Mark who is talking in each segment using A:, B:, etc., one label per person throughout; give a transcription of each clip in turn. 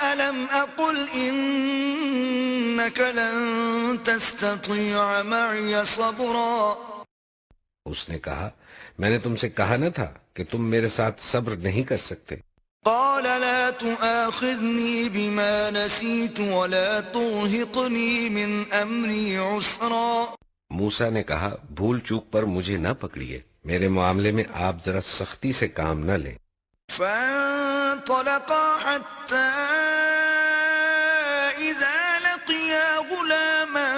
A: ألم أقل إنك لن تستطيع معي صبرا.
B: اس نے کہا میں نے تم سے کہا نہ تھا کہ تم میرے ساتھ صبر نہیں کر سکتے.
A: قال لا تؤاخذني بما نسيت ولا ترهقني من أمري عسرا.
B: موسیٰ نے کہا بھول چوک پر مجھے نہ پکڑیے، میرے معاملے میں آپ ذرا سختی سے کام نہ لیں.
A: فانطلقا حتى إذا لقيا غلاما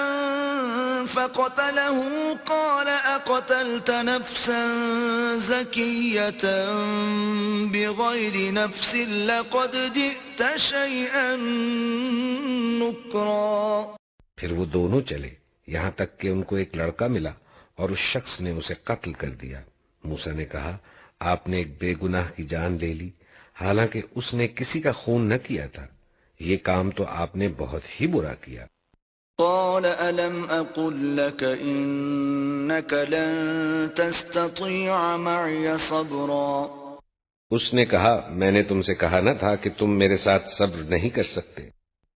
A: فقتله قال أقتلت نفسا زكية بغير نفس لقد جئت شيئا نكرا.
B: پھر وہ دونوں چلے یہاں تک کہ ان کو ایک لڑکا ملا اور اس شخص نے اسے قتل کر دیا. موسیٰ نے کہا آپ نے ایک بے گناہ کی جان لے لی حالانکہ اس نے کسی کا خون نہ کیا تھا. یہ کام تو آپ نے بہت ہی برا کیا.
A: قال ألم أقل لك إنك لن تستطيع معي صبرا.
B: اس نے کہا میں نے تم سے کہا نہ تھا کہ تم میرے ساتھ صبر نہیں کر سکتے.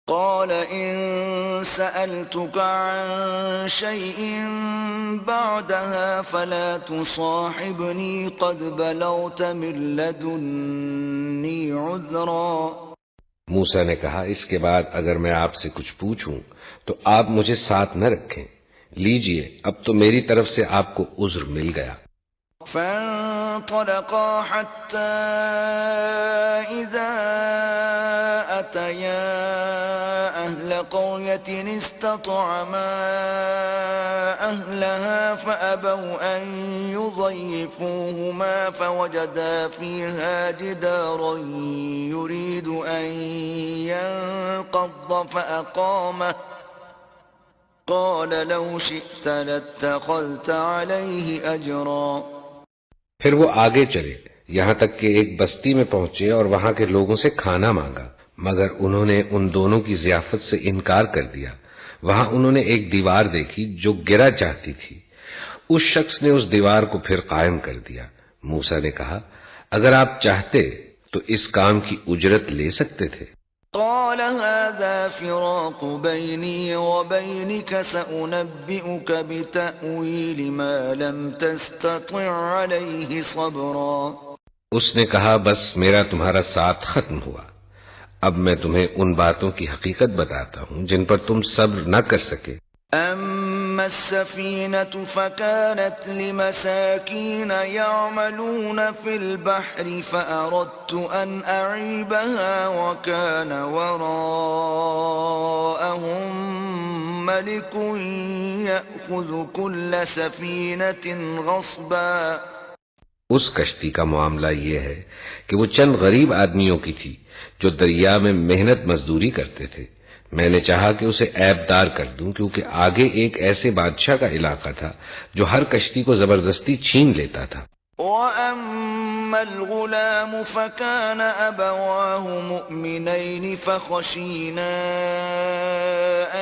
A: قال إن سألتك عن شيء بعدها فلا تصاحبني قد بلغت من لدني عذرا.
B: موسیٰ نے کہا اس کے بعد اگر میں آپ سے کچھ پوچھوں تو آپ مجھے ساتھ نہ رکھیں. لیجئے اب تو میری طرف سے آپ کو عذر مل گیا.
A: فانطلقا حتى إذا أتيا أهل قرية استطعما أهلها فأبوا أن يضيفوهما فوجدا فيها جدارا يريد أن ينقض فأقامه قال لو شئت لاتخذت عليه أجرا.
B: پھر وہ آگے چلے یہاں تک کہ ایک بستی میں پہنچے اور وہاں کے لوگوں سے کھانا مانگا مگر انہوں نے ان دونوں کی ضیافت سے انکار کر دیا. وہاں انہوں نے ایک دیوار دیکھی جو گرا چاہتی تھی. اس شخص نے اس دیوار کو پھر قائم کر دیا. موسیٰ نے کہا اگر آپ چاہتے تو اس کام کی اجرت لے سکتے تھے.
A: قال هذا فراق بيني وبينك سأنبئك بتأويل ما لم تستطع عليه صبرا.
B: اس نے کہا بس میرا تمہارا ساتھ ختم ہوا. اب میں تمہیں ان باتوں کی حقیقت بتاتا ہوں جن پر تم صبر نہ کر سکے.
A: أما السفينة فكانت لمساكين يعملون في البحر فأردت أن أعيبها وكان وراءهم ملك يأخذ كل سفينة غصبا.
B: اس کشتی کا معاملہ یہ ہے کہ وہ چند غریب آدمیوں کی تھی جو دریا میں محنت مزدوری کرتے تھے. میں نے چاہا کہ اسے عیب دار کر دوں کیونکہ آگے ایک ایسے بادشاہ کا علاقہ تھا جو ہر کشتی کو زبردستی چھین لیتا تھا.
A: وَأَمَّا الْغُلَامُ فَكَانَ أَبَوَاهُ مُؤْمِنَيْنِ فَخَشِينَا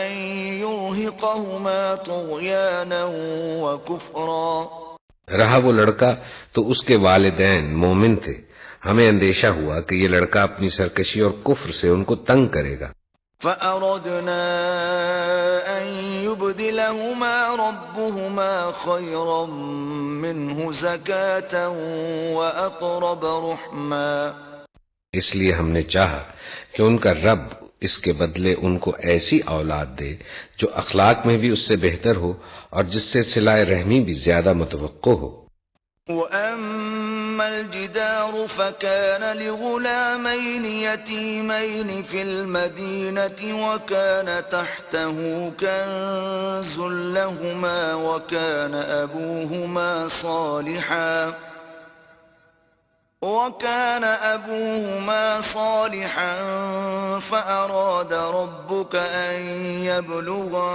A: أَن يُرْهِقَهُمَا طُغْيَانًا وَكُفْرًا.
B: رہا وہ لڑکا تو اس کے والدین مومن تھے. ہمیں اندیشہ ہوا کہ یہ لڑکا اپنی سرکشی اور کفر سے ان کو تنگ کرے گا.
A: فأردنا أن يبدلهما ربهما خيرا منه زكاة وأقرب رحما.
B: اس لیے ہم نے چاہا کہ ان کا رب اس کے بدلے ان کو ایسی اولاد دے جو اخلاق میں بھی اس سے بہتر ہو اور جس سے صلہ رحمی بھی زیادہ متوقع ہو.
A: وَأَمَّا الْجِدَارُ فَكَانَ لِغُلَامَيْنِ يَتِيمَيْنِ فِي الْمَدِينَةِ وَكَانَ تَحْتَهُ كَنزٌ لَهُمَا وَكَانَ أَبُوهُمَا صَالِحًا فَأَرَادَ رَبُّكَ أَن يَبْلُغَا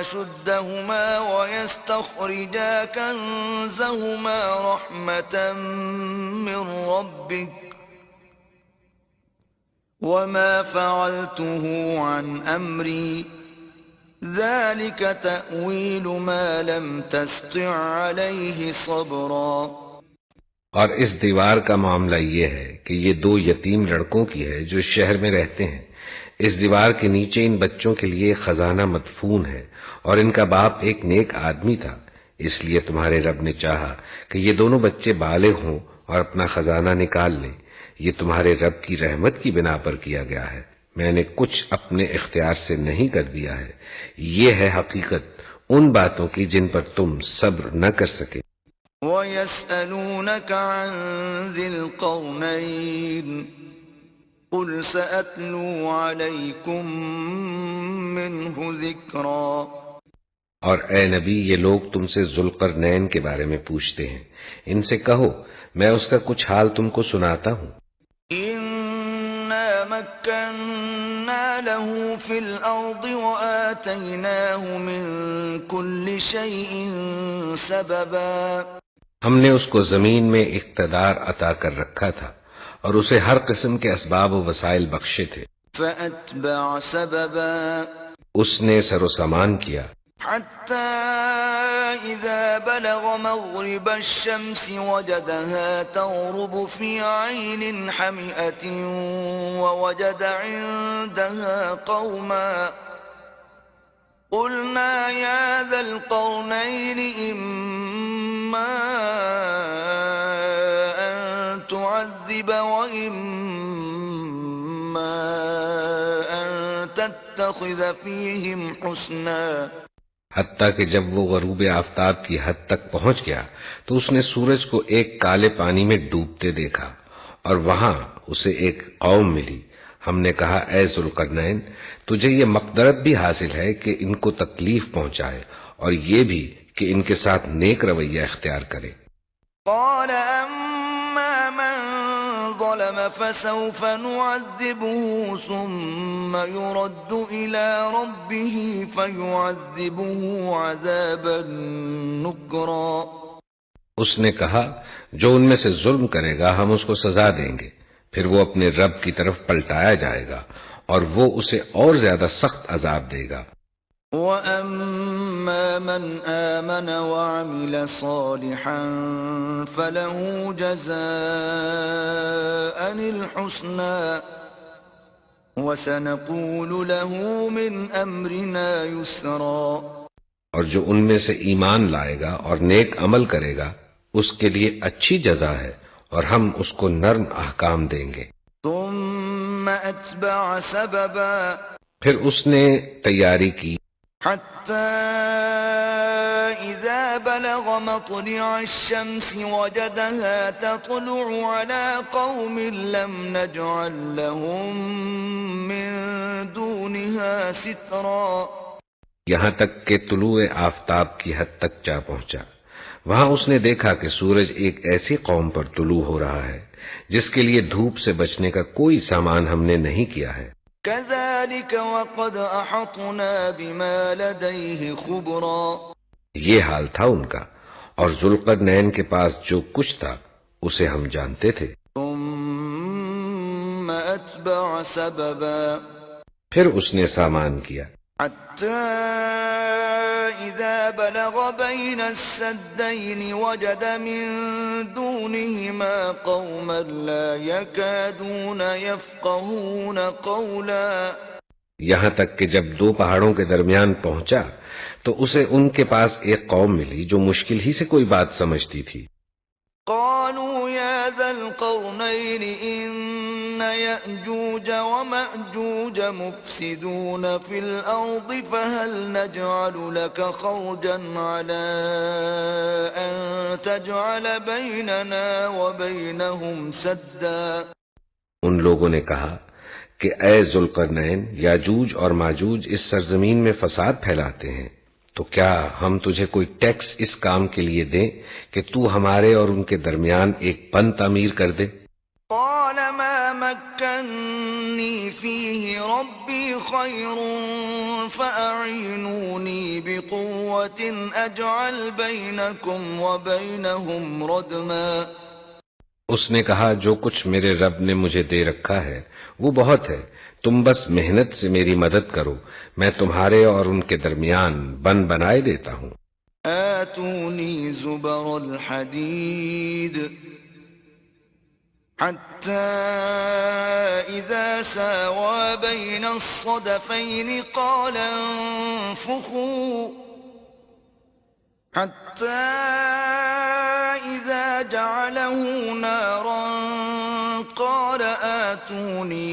A: أَشُدَّهُمَا وَيَسْتَخْرِجَا كَنزَهُمَا رَحْمَةً مِّن رَّبِّكَ وَمَا فَعَلْتُهُ عَنْ أَمْرِي ذَلِكَ تَأْوِيلُ مَا لَمْ تَسْطِع عَّلَيْهِ صَبْرًا.
B: اور اس دیوار کا معاملہ یہ ہے کہ یہ دو یتیم لڑکوں کی ہے جو شہر میں رہتے ہیں. اس دیوار کے نیچے ان بچوں کے لیے خزانہ مدفون ہے اور ان کا باپ ایک نیک آدمی تھا. اس لیے تمہارے رب نے چاہا کہ یہ دونوں بچے بالغ ہوں اور اپنا خزانہ نکال لیں. یہ تمہارے رب کی رحمت کی بنا پر کیا گیا ہے. میں نے کچھ اپنے اختیار سے نہیں کر دیا ہے. یہ ہے حقیقت ان باتوں کی جن پر تم صبر نہ کر سکے.
A: وَيَسْأَلُونَكَ عَنْ ذِي الْقَرْنَيْنِ قُلْ سَأَتْلُو عَلَيْكُمْ مِنْهُ ذِكْرًا.
B: اور اے نبی یہ لوگ تم سے ذوالقرنین کے بارے میں پوچھتے ہیں. ان سے کہو میں اس کا کچھ حال تم کو سناتا ہوں.
A: إِنَّا مَكَّنَّا لَهُ فِي الْأَرْضِ وَآتَيْنَاهُ مِنْ كُلِّ شَيْءٍ سَبَبًا.
B: ہم نے اس کو زمین میں اقتدار عطا کر رکھا تھا اور اسے ہر قسم کے اسباب و وسائل بخشے تھے.
A: فَأَتْبَعَ سَبَبًا.
B: اس نے سر و سامان کیا
A: حَتَّى إِذَا بَلَغَ مَغْرِبَ الشَّمْسِ وَجَدَهَا تَغْرُبُ فِي عَيْنٍ حَمِئَةٍ وَوَجَدَ عِندَهَا قَوْمًا قُلْنَا يَا ذَا الْقَرْنَيْنِ إِمَّا أَن تُعَذِّبَ وَإِمَّا أَن تَتَّخِذَ فِيهِمْ حُسْنًا.
B: حتیٰ کہ جب وہ غروب آفتاب کی حد تک پہنچ گیا تو اس نے سورج کو ایک کالے پانی میں ڈوبتے دیکھا اور وہاں اسے ایک قوم ملی. ہم نے کہا اے ذوالقرنین تجھے یہ مقدرت بھی حاصل ہے کہ ان کو تکلیف پہنچائے اور یہ بھی کہ ان کے ساتھ نیک رویہ اختیار کرے.
A: قال أما من ظلم فسوف نعذبه ثم يرد إلى ربه فيعذبه عذابا نكرا.
B: اس نے کہا جو ان میں سے ظلم کرے گا ہم اس کو سزا دیں گے، پھر وہ اپنے رب کی طرف پلٹایا جائے گا اور وہ اسے اور زیادہ سخت عذاب دے گا.
A: وَأَمَّا مَنْ آمَنَ وَعَمِلَ صَالِحًا فَلَهُ جَزَاءً الْحُسْنَى وَسَنَقُولُ لَهُ مِنْ أَمْرِنَا يُسْرًا. اور
B: جو ان میں سے ایمان لائے گا اور نیک عمل کرے گا اس کے لیے اچھی جزا ہے اور ہم اس کو نرم احکام دیں گے.
A: ثُمَّ أَتْبَعَ سَبَبًا.
B: پھر اس نے تیاری کی
A: حَتَّى إِذَا بَلَغَ مَطْلِعَ الشَّمْسِ وَجَدَهَا تَطْلُعُ عَلَى قَوْمٍ لَمْ نَجْعَلْ لَهُم مِّن دُونِهَا سِتْرًا.
B: یہاں تک کہ طلوع آفتاب کی حد تک جا پہنچا. وہاں اس نے دیکھا کہ سورج ایک ایسی قوم پر طلوع ہو رہا ہے جس کے لیے دھوپ سے بچنے کا کوئی سامان ہم نے نہیں کیا ہے.
A: كَذَلِكَ وَقَدْ أَحَطْنَا بِمَا لَدَيْهِ خُبْرًا.
B: یہ حال تھا ان کا اور ذوالقرنین کے پاس جو کچھ تھا اسے ہم جانتے تھے.
A: ثُمَّ أَتْبَعَ سَبَبًا.
B: پھر اس نے سامان کیا
A: حَتَّى إِذَا بَلَغَ بَيْنَ السَّدَّيْنِ وَجَدَ مِن دُونِهِمَا قَوْمًا لَا يَكَادُونَ يَفْقَهُونَ قَوْلًا.
B: یہاں تک کہ جب دو پہاڑوں کے درمیان پہنچا تو اسے ان کے پاس ایک قوم ملی جو مشکل ہی سے کوئی بات سمجھتی تھی.
A: قالوا يا ذا القرنين إن يأجوج ومأجوج مفسدون في الأرض فهل نجعل لك خرجا على أن تجعل بيننا وبينهم سدا.
B: ان لوگوں نے کہا کہ اے ذوالقرنین یاجوج اور ماجوج اس سرزمین میں فساد پھیلاتے ہیں تو کیا ہم تجھے کوئی ٹیکس اس کام کے لیے دیں کہ تو ہمارے اور ان کے درمیان ایک بند تعمیر کر دے.
A: قال ما مكنني فيه ربي خير فأعينوني بقوة أجعل بينكم وبينهم ردما.
B: اس نے کہا جو کچھ میرے رب نے مجھے دے رکھا ہے وہ بہت ہے، تم بس محنت سے میری مدد کرو، میں تمہارے اور ان کے درمیان بند بنائے دیتا ہوں.
A: آتوني زبر الحديد حتى إذا ساوى بين الصدفين قال انفخوا حتى إذا جعله نارا قال آتوني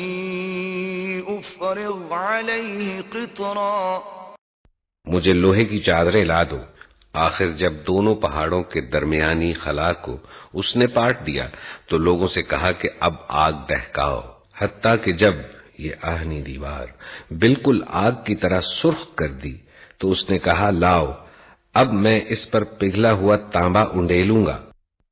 A: أفرغ عليه قطرا.
B: مجھے لوہے کی چادریں لا دو. آخر جب دونوں پہاڑوں کے درمیانی خلا کو اس نے پاٹ دیا تو لوگوں سے کہا کہ اب آگ دہکاؤ، حتیٰ کہ جب یہ آہنی دیوار بالکل آگ کی طرح سرخ کر دی تو اس نے کہا لاؤ، اب میں اس پر پگھلا ہوا تانبا انڈیلوں گا.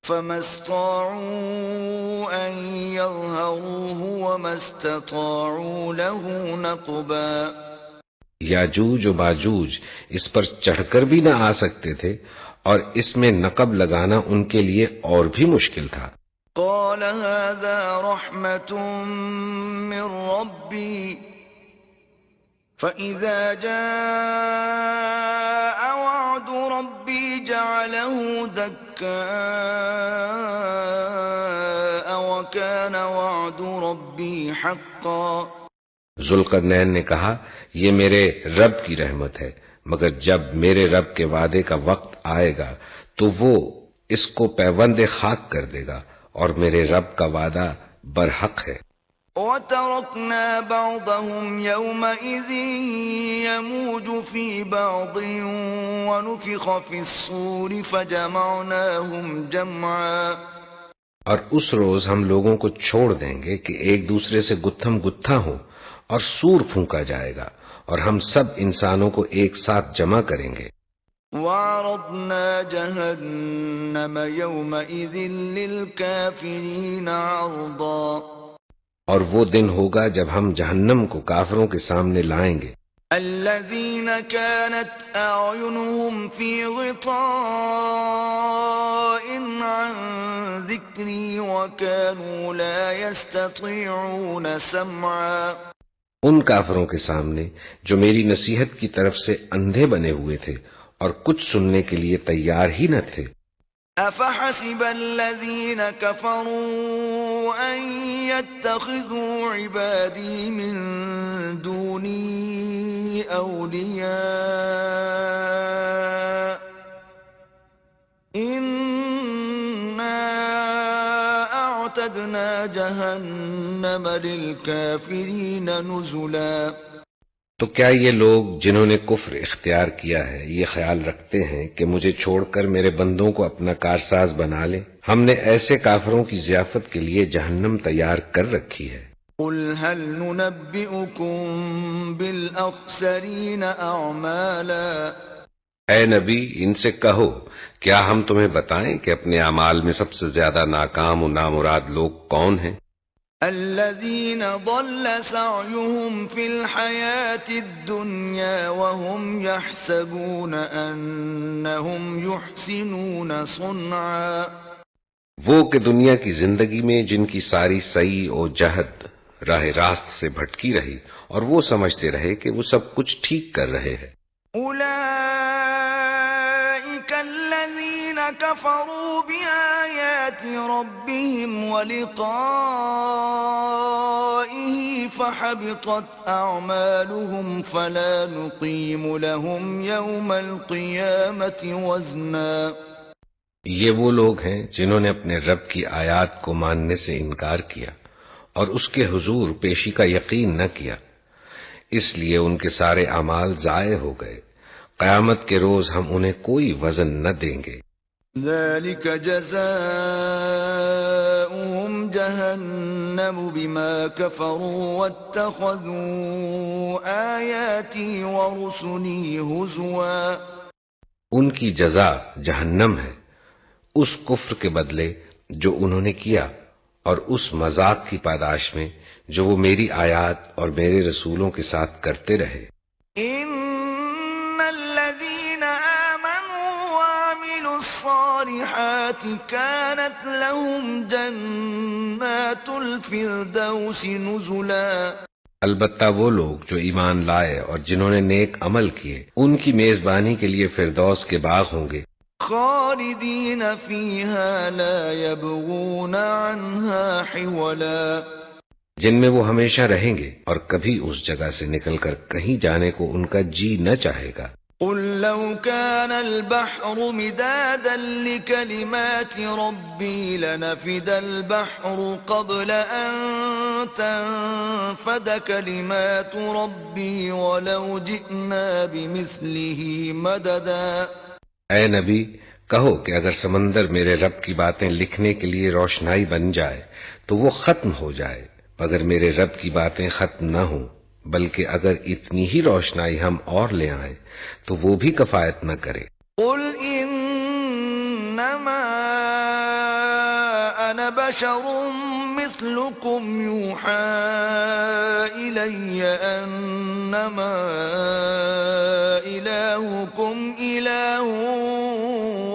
A: فما استطاعوا أن يظهروه وما استطاعوا له نقبا.
B: یاجوج و ماجوج اس پر چڑھ کر بھی نہ آ سکتے تھے اور اس میں نقب لگانا ان کے لیے اور بھی مشکل تھا.
A: قال هذا رحمة من ربي فإذا جاء وعد ربي جعله دكاء وكان وعد ربي حقا.
B: ذوالقرنین نے کہا یہ میرے رب کی رحمت ہے، مگر جب میرے رب کے وعدے کا وقت آئے گا تو وہ اس کو پیوند خاک کر دے گا اور میرے رب کا وعدہ برحق ہے.
A: وَتَرَكْنَا بَعْضَهُمْ يَوْمَئِذٍ يَمُوجُ فِي بَعْضٍ وَنُفِخَ فِي الصُّورِ فَجَمَعْنَاهُمْ جَمْعًا.
B: اور اس روز ہم لوگوں کو چھوڑ دیں گے کہ ایک دوسرے سے گتھم گتھا ہوں اور سور پھونکا جائے گا اور ہم سب انسانوں کو ایک ساتھ جمع کریں گے.
A: وَعَرَضْنَا جَهَنَّمَ يَوْمَئِذٍ لِلْكَافِرِينَ عَرْضًا.
B: اور وہ دن ہوگا جب ہم جہنم کو کافروں کے سامنے لائیں گے.
A: الذين كانت أعينهم في غطاء عن ذكري وكانوا لا يستطيعون سمعا.
B: ان کافروں کے سامنے جو میری نصیحت کی طرف سے اندھے بنے ہوئے تھے اور کچھ سننے کے لیے تیار ہی نہ تھے.
A: أفحسب الذين كفروا أن يتخذوا عبادي من دوني أولياء إنا أعتدنا جهنم للكافرين نزلا.
B: تو کیا یہ لوگ جنہوں نے کفر اختیار کیا ہے یہ خیال رکھتے ہیں کہ مجھے چھوڑ کر میرے بندوں کو اپنا کارساز بنا لیں؟ ہم نے ایسے کافروں کی ضیافت کے لیے جہنم تیار کر رکھی ہے.
A: قل هل ننبئكم بالأخسرين أعمالا.
B: اے نبی ان سے کہو کیا ہم تمہیں بتائیں کہ اپنے اعمال میں سب سے زیادہ ناکام و نامراد لوگ کون ہیں؟
A: الذين ضل سعيهم في الحياة الدنيا وهم يحسبون أنهم يحسنون صنعا.
B: وہ کہ دنیا کی زندگی میں جن کی ساری سعی و جہد راہ راست سے بھٹکی رہی اور وہ سمجھتے رہے کہ وہ سب کچھ ٹھیک کر رہے ہیں.
A: أولئك الذين كفروا بآيات ربهم ولقائه فحبطت أعمالهم فلا نقيم لهم يوم القيامة وزنا.
B: یہ وہ لوگ ہیں جنہوں نے اپنے رب کی آیات کو ماننے سے انکار کیا اور اس کے حضور پیشی کا یقین نہ کیا، اس لیے ان کے سارے اعمال ضائع ہو گئے. قیامت کے روز ہم انہیں کوئی وزن نہ دیں گے.
A: ذلك جزاؤهم جهنم بما كفروا واتخذوا آياتي ورسلي هزوا.
B: ان کی جزا جہنم ہے اس کفر کے بدلے جو انہوں نے کیا اور اس مذاق کی پاداش میں جو وہ میری آیات اور میرے رسولوں کے ساتھ کرتے رہے.
A: ان الذين آمنوا وعملوا الصالحات كانت لهم جنات الفردوس نزلا.
B: البتہ وہ لوگ جو ایمان لائے اور جنہوں نے نیک عمل کیے ان کی میزبانی کے لیے فردوس کے باغ ہوں گے.
A: خالدين فيها لا يبغون عنها حولا،
B: جن میں وہ ہمیشہ رہیں گے اور کبھی اس جگہ سے نکل کر کہیں جانے کو ان کا جی نہ چاہے گا۔
A: قل لو كان البحر مدادا لكلمات ربي لنفد البحر قبل أن تنفد كلمات ربي ولو جئنا بمثله مددا۔
B: اے نبی کہو کہ اگر سمندر میرے رب کی باتیں لکھنے کے لیے روشنائی بن جائے تو وہ ختم ہو جائے، مگر میرے رب کی باتیں ختم نہ ہوں، بلکہ اگر اتنی ہی روشنائی ہم اور لے آئیں تو وہ بھی کفایت نہ کرے۔
A: قل انما انا بشر مثلكم يوحى الي انما الهكم اله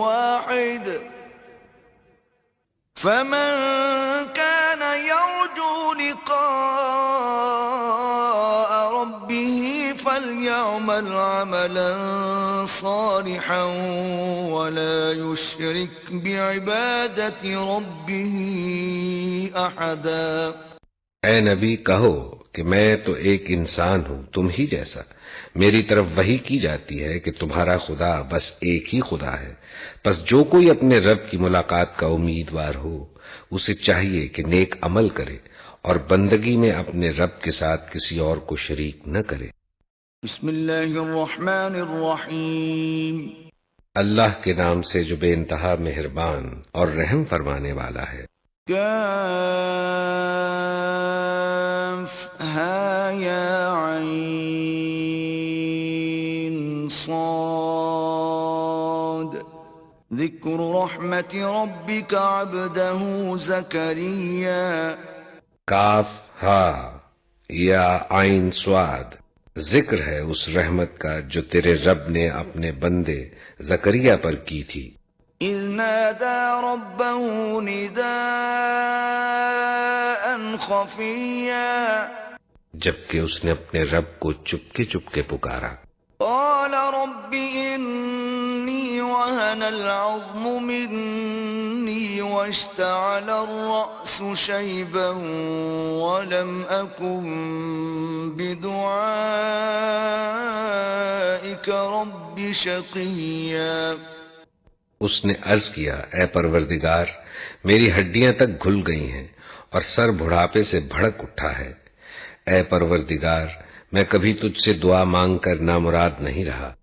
A: واحد فمن كان يرجو لقاء ربه فليعمل عملا صالحا ولا يشرك بعبادة ربه أحدا۔
B: اے نبی کہو کہ میں تو ایک انسان ہوں تم ہی جیسا، میری طرف وحی کی جاتی ہے کہ تمہارا خدا بس ایک ہی خدا ہے، پس جو کوئی اپنے رب کی ملاقات کا امیدوار ہو اسے چاہیے کہ نیک عمل کرے اور بندگی میں اپنے رب کے ساتھ کسی اور کو شریک نہ کرے۔
A: بسم اللہ الرحمن الرحیم،
B: اللہ کے نام سے جو بے انتہا مہربان اور رحم فرمانے والا ہے۔
A: کاف ہا یا عین صاد، ذکر رحمت ربک عبدہ زکریا۔
B: کاف ہا یا عین صاد، ذکر ہے اس رحمت کا جو تیرے رب نے اپنے بندے زکریا پر کی تھی۔
A: اذ نادى ربه نداء خفيا،
B: جبکہ اس نے اپنے رب کو چپکے چپکے پکارا۔
A: قال رب إني وهن العظم مني واشتعل الرأس شيبا ولم أكن بدعائك رب شقيا۔
B: اس نے عرض کیا اے پروردگار میری ہڈیاں تک گھل گئی ہیں اور سر بڑھاپے سے بھڑک اٹھا ہے، اے پروردگار میں کبھی تجھ سے دعا مانگ کر نامراد نہیں رہا۔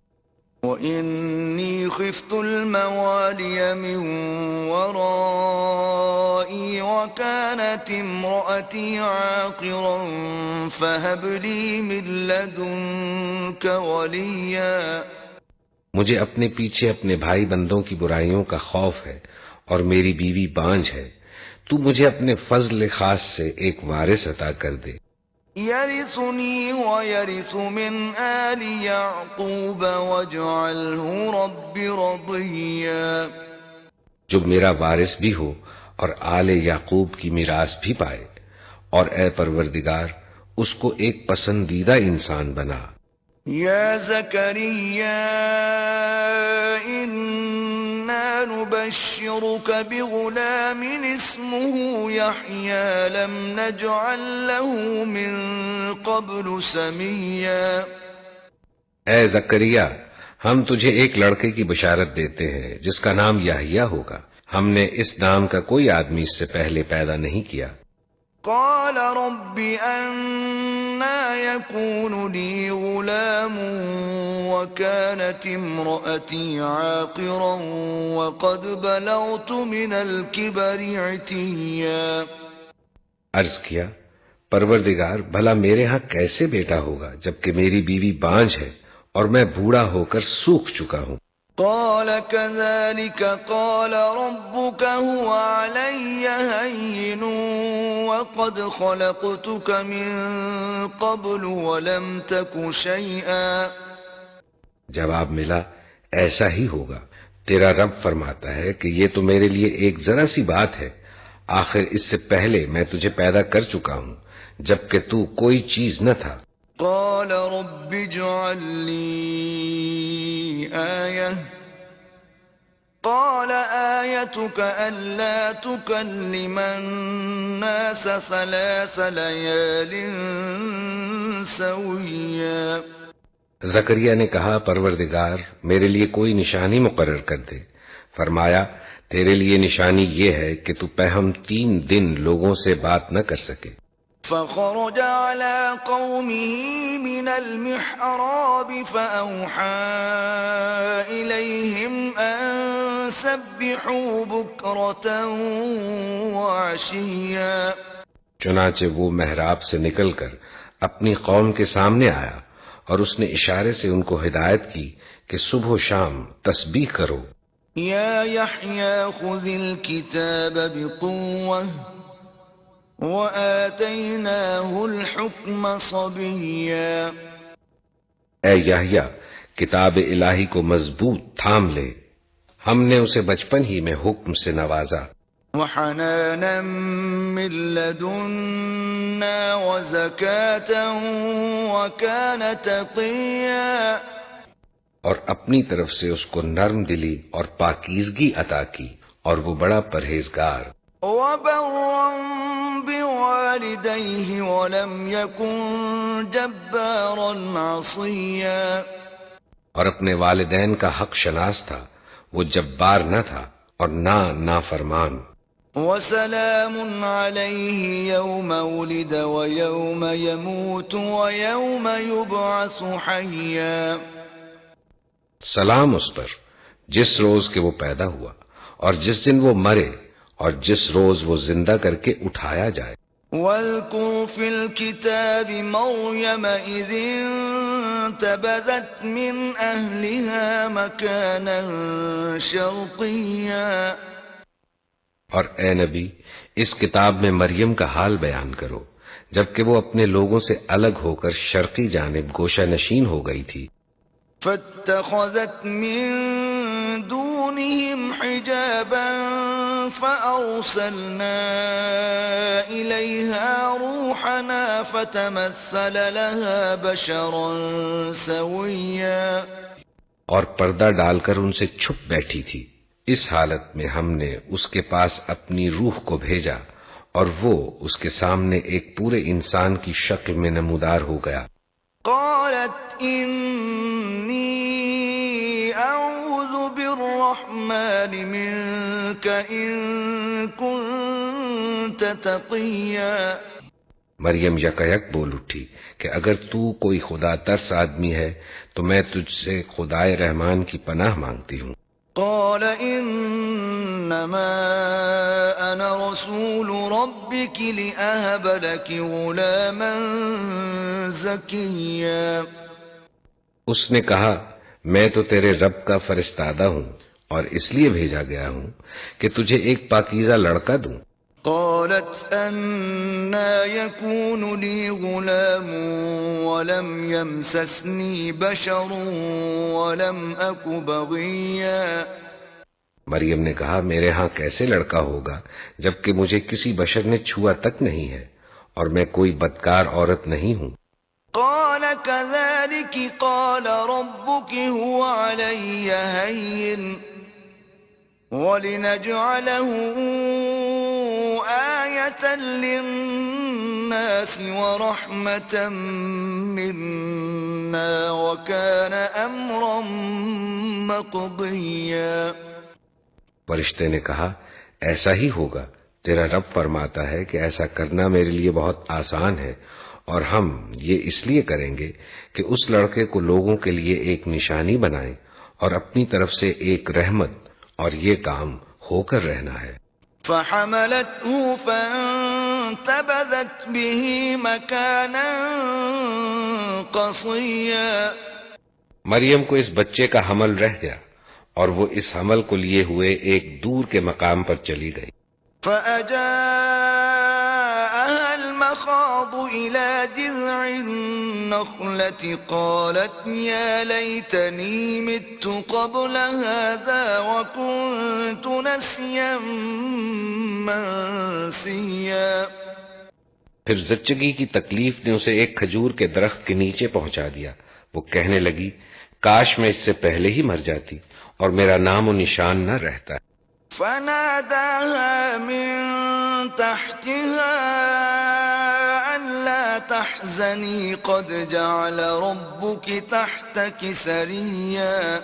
A: وَإِنِّي خِفْتُ الْمَوَالِيَ مِنْ وَرَائِي وَكَانَتِ امْرَأَتِي عَاقِرًا فَهَبْ لِي مِنْ لَدُنْكَ وَلِيًّا۔
B: مجھے اپنے پیچھے اپنے بھائی بندوں کی برائیوں کا خوف ہے اور میری بیوی بانجھ ہے، تو مجھے اپنے فضل خاص سے ایک وارث عطا کر دے۔
A: يَرِثُنِي وَيَرِثُ مِنْ آلِ يَعْقُوبَ وَاجْعَلْهُ رَبِّ رَضِيًّا۔
B: جو میرا وارث بھی ہو اور آل یعقوب کی میراث بھی پائے، اور اے پروردگار اس کو ایک پسندیدہ انسان بنا۔
A: يا زكريا إنا نبشرك بغلام اسمه يحيى لم نجعل له من قبل سميا۔
B: اے زکریا ہم تجھے ایک لڑکے کی بشارت دیتے ہیں جس کا نام یحییٰ ہوگا، ہم نے اس نام کا کوئی آدمی اس سے پہلے پیدا نہیں کیا۔
A: قال رب أنا يكون لي غلام وكانت امرأتي عاقرا وقد بلغت من الكبر عتيا۔
B: عرض کیا پروردگار بھلا میرے ہاں کیسے بیٹا ہوگا جبکہ میری بیوی بانجھ ہے اور میں بوڑھا ہو کر سوکھ چکا ہوں۔
A: قال كذلك قال ربك هو علي هين وقد خلقتك من قبل ولم تك شيئا۔
B: جواب ملا ایسا ہی ہوگا، تیرا رب فرماتا ہے کہ یہ تو میرے لیے ایک ذرا سی بات ہے، آخر اس سے پہلے میں تجھے پیدا کر چکا ہوں جبکہ تو کوئی چیز نہ تھا۔
A: قال رب اجعل لي آية قال آيتك ألا تكلم الناس 3 ليال سويا۔
B: زکریا نے کہا پروردگار میرے لیے کوئی نشانی مقرر کر دے۔ فرمایا تیرے لیے نشانی یہ ہے کہ تو پہم 3 دن لوگوں سے بات نہ کر سکے۔
A: فخرج على قومه من المحراب فأوحى إليهم أن سبحوا بكرة وعشيا۔
B: چنانچہ وہ محراب سے نکل کر اپنی قوم کے سامنے آیا اور اس نے اشارے سے ان کو ہدایت کی کہ صبح و شام تسبیح کرو۔
A: یا یحییٰ خذ الکتاب بقوة وآتیناہ الحکم صبیا۔
B: اے یحییٰ کتاب الہی کو مضبوط تھام لے، ہم نے اسے بچپن ہی میں حکم سے نوازا۔
A: وحنانا من لدنا وزکاة وکان تقیا۔
B: اور اپنی طرف سے اس کو نرم دلی اور پاکیزگی عطا کی اور وہ بڑا پرہیزگار۔
A: وبرا بوالدیہ ولم یکن جبارا عصیا۔ اور
B: اپنے والدین کا حق شناس تھا، وہ جبار نہ تھا اور نہ نافرمان۔
A: وسلام علیہ یوم ولد ویوم یموت ویوم یبعث حیا۔
B: سلام اس پر جس روز کے وہ پیدا ہوا اور جس دن وہ مرے اور جس روز وہ زندہ کر کے اٹھایا جائے۔
A: واذکر فی الکتاب مریم اذ انتبذت من اہلها مکانا شرقیا۔
B: اور اے نبی اس کتاب میں مریم کا حال بیان کرو جبکہ وہ اپنے لوگوں سے الگ ہو کر شرقی جانب گوشہ نشین ہو گئی تھی۔
A: فاتخذت من دونهم حجابا فأرسلنا إليها روحنا فتمثل لها بشرا سويا۔
B: اور پردہ ڈال کر ان سے چھپ بیٹھی تھی، اس حالت میں ہم نے اس کے پاس اپنی روح کو بھیجا اور وہ اس کے سامنے ایک پورے انسان کی شکل میں نمودار ہو گیا۔
A: قالت انی اعوذ بالرحمن منک ان کنت تقیا۔
B: مریم یکایک بول اٹھی کہ اگر تو کوئی خدا ترس آدمی ہے تو میں تجھ سے خدائے رحمان کی پناہ مانگتی ہوں۔
A: قال انما انا رسول ربك لأهب لك غلاما زكيا۔
B: اس نے کہا میں تو تیرے رب کا فرستادہ ہوں اور اس لیے بھیجا گیا ہوں کہ تجھے ایک پاکیزہ لڑکا دوں۔
A: قالت أنا يكون لي غلام ولم يمسسني بشر ولم أك بغيا۔
B: مریم نے کہا میرے ہاں کیسے لڑکا ہوگا جبکہ مجھے کسی بشر نے چھوا تک نہیں ہے اور میں کوئی بدکار عورت نہیں ہوں۔
A: قال كذلك قال ربك هو علي هين وَلِنَجْعَلَهُ آيَةً لِلنَّاسِ وَرَحْمَةً مِنَّا وَكَانَ أَمْرًا مَقْضِيًّا۔
B: فرشتے نے کہا ایسا ہی ہوگا، تیرا رب فرماتا ہے کہ ایسا کرنا میرے لیے بہت آسان ہے اور ہم یہ اس لیے کریں گے کہ اس لڑکے کو لوگوں کے لیے ایک نشانی بنائیں اور اپنی طرف سے ایک رحمت، اور یہ کام ہو کر رہنا ہے۔
A: فَحَمَلَتْهُ فَانْتَبَذَتْ بِهِ مَكَانًا قَصِيًّا۔
B: مریم کو اس بچے کا حمل رہ گیا اور وہ اس حمل کو لیے ہوئے ایک دور کے مقام پر چلی گئی۔
A: فَأَجَاءَهَا الْمَخَاضُ إِلَى جِذْعِ النَّخْلَةِ قَالَتْ يَا لَيْتَنِي مِتُّ قَبْلَ هَذَا وَكُنْتُ نَسْيًا مَنْسِيًّا۔
B: پھر زچگی کی تکلیف نے اسے ایک کھجور کے درخت کے نیچے پہنچا دیا۔ وہ کہنے لگی کاش میں اس سے پہلے ہی مر جاتی اور میرا نام و نشان نہ رہتا.
A: فناداها من تحتها ألا تحزني قد جعل ربك تحتك سريا.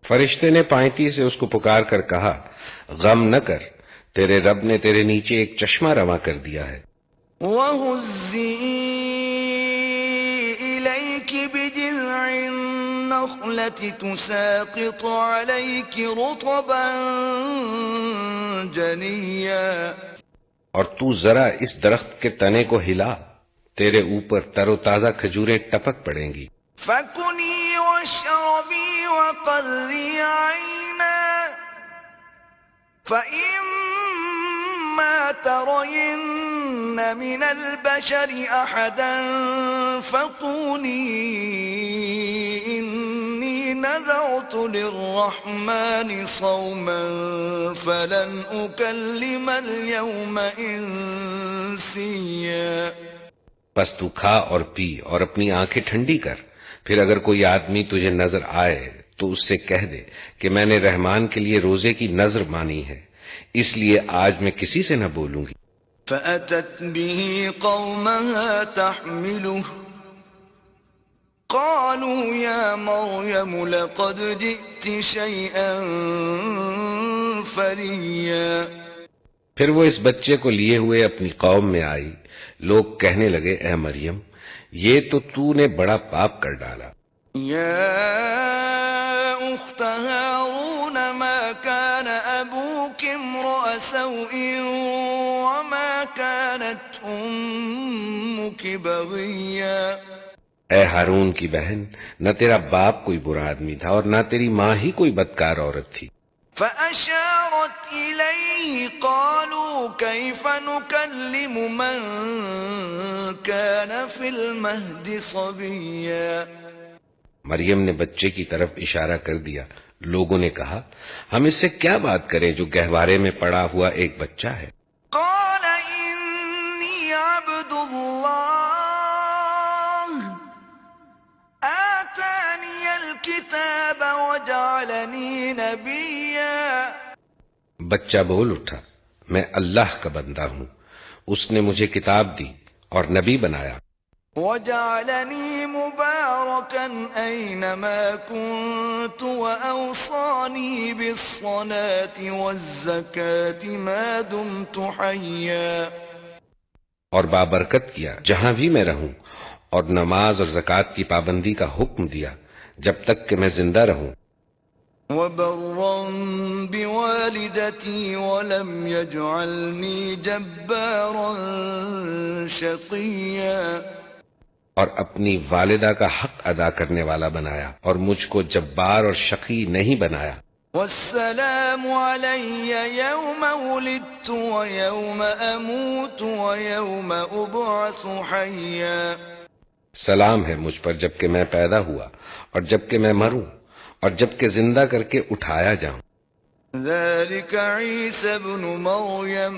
B: فرشتے نے پائنتی سے اس کو پکار کر کہا، غم نہ کر، تیرے رب نے تیرے نیچے ایک چشمہ رواں کر دیا ہے.
A: وَهُزِّئِ إِلَيْكِ بِجِذْعِ النَّخْلَةِ تُسَاقِطْ عَلَيْكِ رُطَبًا جَنِيًّا.
B: اور تو ذرا اس درخت کے تنے کو ہلا، تیرے اوپر تر و تازہ کھجوریں ٹپک پڑیں گی.
A: فَكُلِي وَاشْرَبِي وَقَرِّي عَيْنًا فَإِمَّا تَرَيِنَّ مِنَ الْبَشَرِ أَحَدًا فَقُولِي إِنِّي نَذَرْتُ لِلرَّحْمَنِ صَوْمًا فَلَنْ أُكَلِّمَ الْيَوْمَ إِنسِيًّا.
B: بس تو کھا اور پی اور اپنی آنکھیں ٹھنڈی کر، پھر اگر کوئی آدمی تجھے نظر آئے تو اس سے کہہ دے کہ میں نے رحمان کے لیے روزے کی نذر مانی ہے، اس لیے آج میں کسی سے نہ بولوں گی.
A: فَأَتَتْ بِهِ قَوْمَهَا تَحْمِلُهُ قَالُوا يَا مَرْيَمُ لَقَدْ جِئْتِ شَيْئًا فَرِيًّا.
B: پھر وہ اس بچے کو لیے ہوئے اپنی قوم میں آئی. لوگ کہنے لگے، اے مریم، یہ تو نے بڑا پاپ کر ڈالا.
A: يا أخت هارون ما كان أبوك امرأ سوء وما كانت أمك بغيا.
B: اے ہارون کی بہن، نہ تیرا باپ کوئی برا آدمی تھا اور نہ تیری ماں ہی کوئی بدکار عورت تھی.
A: فأشارت إليه قالوا كيف نكلم من كان في المهد صبيا.
B: مریم نے بچے کی طرف اشارہ کر دیا. لوگوں نے کہا، ہم اس سے کیا بات کریں جو گہوارے میں پڑا ہوا ایک بچہ ہے.
A: قال إني عبد الله آتاني الكتاب وجعلني نبيا.
B: بچہ بول اٹھا، میں اللہ کا بندہ ہوں، اس نے مجھے کتاب دی اور نبی بنایا.
A: وجعلني مباركا أينما كنت وأوصاني بالصلاة والزكاة ما دمت حيا.
B: اور بابرکت کیا جہاں بھی میں رہوں، اور نماز اور زکوٰۃ کی پابندی کا حکم دیا جب تک کہ میں زندہ رہوں.
A: وبرا بوالدتي ولم يجعلني جبارا شقيا.
B: اور اپنی والدہ کا حق ادا کرنے والا بنایا اور مجھ کو جبار اور شقی نہیں بنایا.
A: والسلام علي يوم ولدت ويوم أموت ويوم أبعث حيا.
B: سلام ہے مجھ پر جب کہ میں پیدا ہوا اور جب کہ میں مروں اور جب کہ زندہ کر کے اٹھایا جاؤں.
A: ذلك عيسى ابن مريم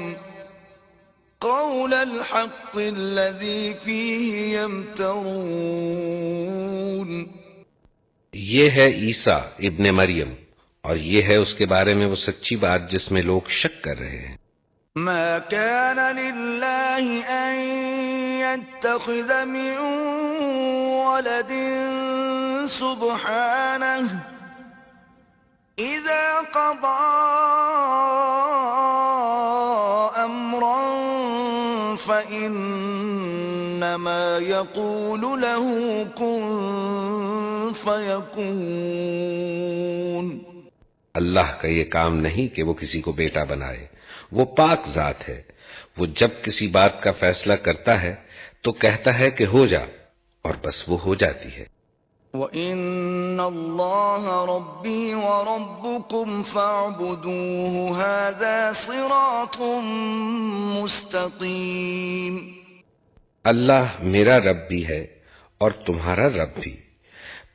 A: قول الحق الذي فيه يمترون.
B: یہ ہے عیسیٰ ابن مریم اور یہ ہے اس کے بارے میں وہ سچی بات جس میں لوگ شک کر رہے ہیں.
A: ما كان لله أن يتخذ من ولد سبحانه إذا قضى أمرا فإنما يقول له كن فيكون.
B: اللہ کا یہ کام نہیں کہ وہ کسی کو بیٹا بنائے، وہ پاک ذات ہے. وہ جب کسی بات کا فیصلہ کرتا ہے تو کہتا ہے کہ ہو جا، اور بس وہ ہو جاتی ہے.
A: وَإِنَّ اللَّهَ رَبِّي وَرَبُّكُمْ فَاعْبُدُوهُ هَذَا صِرَاطٌ مُسْتَقِيمٌ.
B: اللہ میرا رب بھی ہے اور تمہارا رب بھی،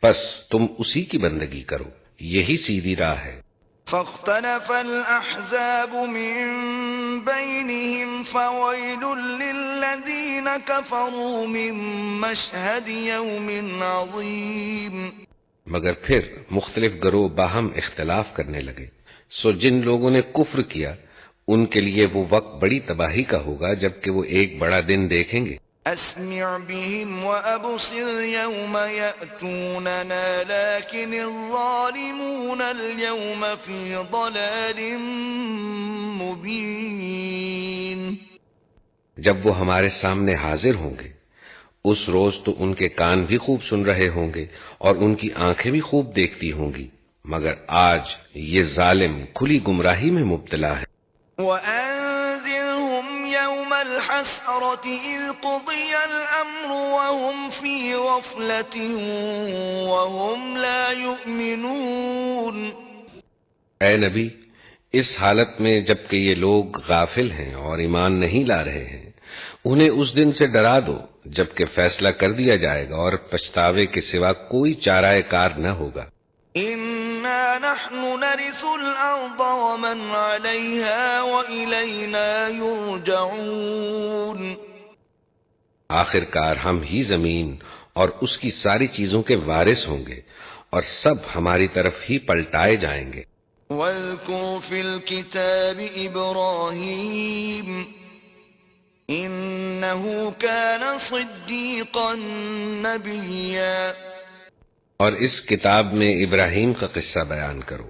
B: بس تم اسی کی بندگی کرو، یہی سیدھی راہ ہے.
A: فاختلف الأحزاب من بينهم فويل للذين كفروا من مشهد يوم عظيم.
B: مگر پھر مختلف گروہ باہم اختلاف کرنے لگے، سو جن لوگوں نے کفر کیا ان کے لیے وہ وقت بڑی تباہی کا ہوگا جبکہ وہ ایک بڑا دن دیکھیں گے۔
A: أسمع بهم وأبصر يوم يأتوننا لكن الظالمون اليوم في ضلال مبين۔
B: جب وہ ہمارے سامنے حاضر ہوں گے اس روز تو ان کے کان بھی خوب سن رہے ہوں گے اور ان کی آنکھیں بھی خوب دیکھتی ہوں گی، مگر آج یہ ظالم کھلی گمراہی میں مبتلا ہے۔
A: وَأَنذِرْهُمْ يَوْمَ الْحَسْرَةِ إِذْ قُضِيَ الْأَمْرُ وَهُمْ فِي غَفْلَةٍ وَهُمْ لَا يُؤْمِنُونَ۔
B: اے نبی، اس حالت میں جبکہ یہ لوگ غافل ہیں اور ایمان نہیں لا رہے ہیں، انہیں اس دن سے ڈرا دو جبکہ فیصلہ کر دیا جائے گا اور پچھتاوے کے سوا کوئی چارہ کار نہ ہوگا۔
A: إِنَّا نَحْنُ نَرِثُ الْأَرْضَ وَمَنْ عَلَيْهَا وَإِلَيْنَا يُرْجَعُونَ۔
B: آخر کار ہم ہی زمین اور اس کی ساری چیزوں کے وارث ہوں گے اور سب ہماری طرف ہی پلٹائے جائیں گے۔
A: وَاذْكُرْ فِي الْكِتَابِ إِبْرَاهِيمَ إِنَّهُ كَانَ صِدِّيقًا نَبِيًّا۔
B: اور اس کتاب میں ابراہیم کا قصہ بیان کرو،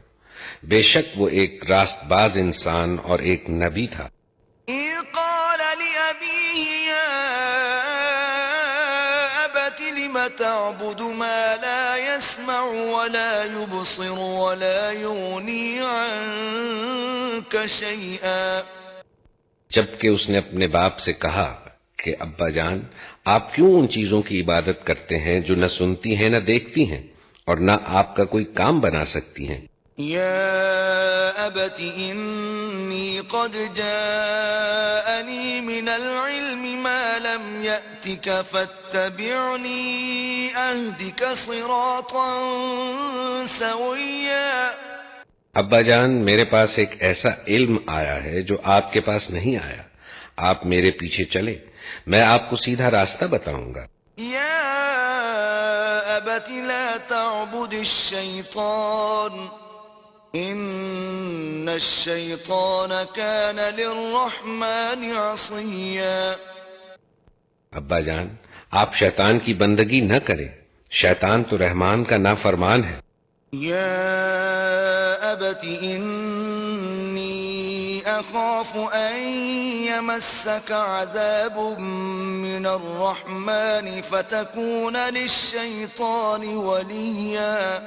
B: بے شک وہ ایک راست باز انسان اور ایک نبی تھا۔
A: إِذْ قَالَ لِأَبِيهِ يَا أَبَتِ لِمَ تَعْبُدُ مَا لَا يَسْمَعُ وَلَا يُبْصِرُ وَلَا يُغْنِي عَنكَ شَيْئًا۔
B: جبکہ اس نے اپنے باپ سے کہا کہ ابا جان، آپ کیوں ان چیزوں کی عبادت کرتے ہیں جو نہ سنتی ہیں نہ دیکھتی ہیں اور نہ آپ کا کوئی کام بنا سکتی ہیں؟
A: يا أبت إني قد جاءني من العلم ما لم يأتك فاتبعني أهدك صراطا سويا۔
B: ابا جان، میرے پاس ایک ایسا علم آیا ہے جو آپ کے پاس نہیں آیا، آپ میرے پیچھے چلے، میں آپ کو سیدھا راستہ بتاؤں گا۔
A: يا أبت لا تعبد الشيطان إن الشيطان كان للرحمن عصيا۔
B: ابا جان، آپ شیطان کی بندگی نہ کریں، شیطان تو رحمان کا نافرمان ہے۔
A: يا أبت إني أخاف أن يمسك عذاب من الرحمن فتكون للشيطان وليا۔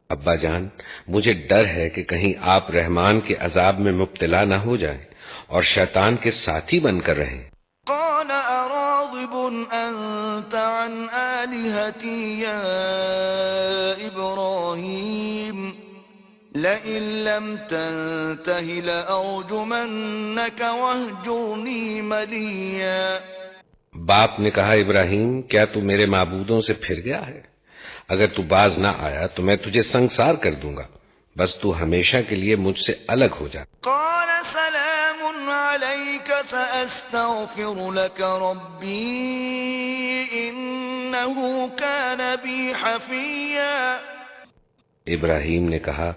B: ابا جان، مجھے ڈر ہے کہ کہیں آپ رحمان کے عذاب میں مبتلا نہ ہو جائیں اور شیطان کے ساتھی بن کر رہیں۔
A: قال أراغب أنت عن آلهتي يا إبراهيم لئن لم تنته لأرجمنك واهجرني مليا۔
B: باپ نے کہا ابراہیم، کیا تو میرے معبودوں سے پھر گیا ہے؟ اگر تو باز نہ آیا تو میں تجھے سنگسار کر دوں گا، بس تو ہمیشہ کے لیے مجھ سے الگ ہو جا۔
A: قال سلام عليك سأستغفر لك ربي إنه كان بي حفيا۔
B: ابراہیم نے کہا،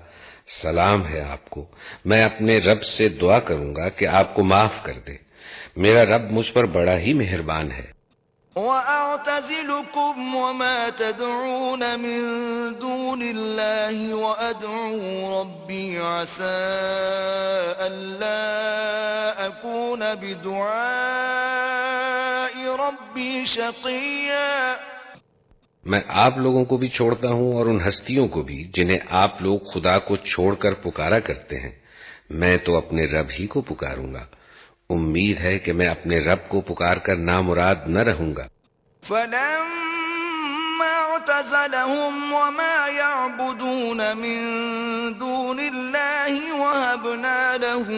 B: سلام ہے آپ کو، میں اپنے رب سے دعا کروں گا کہ آپ کو معاف کر دے، میرا رب مجھ پر بڑا ہی مہربان ہے۔
A: وَأَعْتَزِلُكُمْ وَمَا تَدْعُونَ مِن دُونِ اللَّهِ وَأَدْعُو رَبِّي عَسَىٰ أَلَّا أَكُونَ بِدُعَاءِ رَبِّي شَقِيًّا۔
B: میں آپ لوگوں کو بھی چھوڑتا ہوں اور ان ہستیوں کو بھی جنہیں آپ لوگ خدا کو چھوڑ کر پکارا کرتے ہیں، میں تو اپنے رب ہی کو پکاروں گا، امید ہے کہ میں اپنے رب کو پکار کر نامراد نہ رہوں گا۔
A: فَلَمَّا اعْتَزَلَهُمْ وَمَا يَعْبُدُونَ مِن دُونِ اللَّهِ وَهَبْنَا لَهُ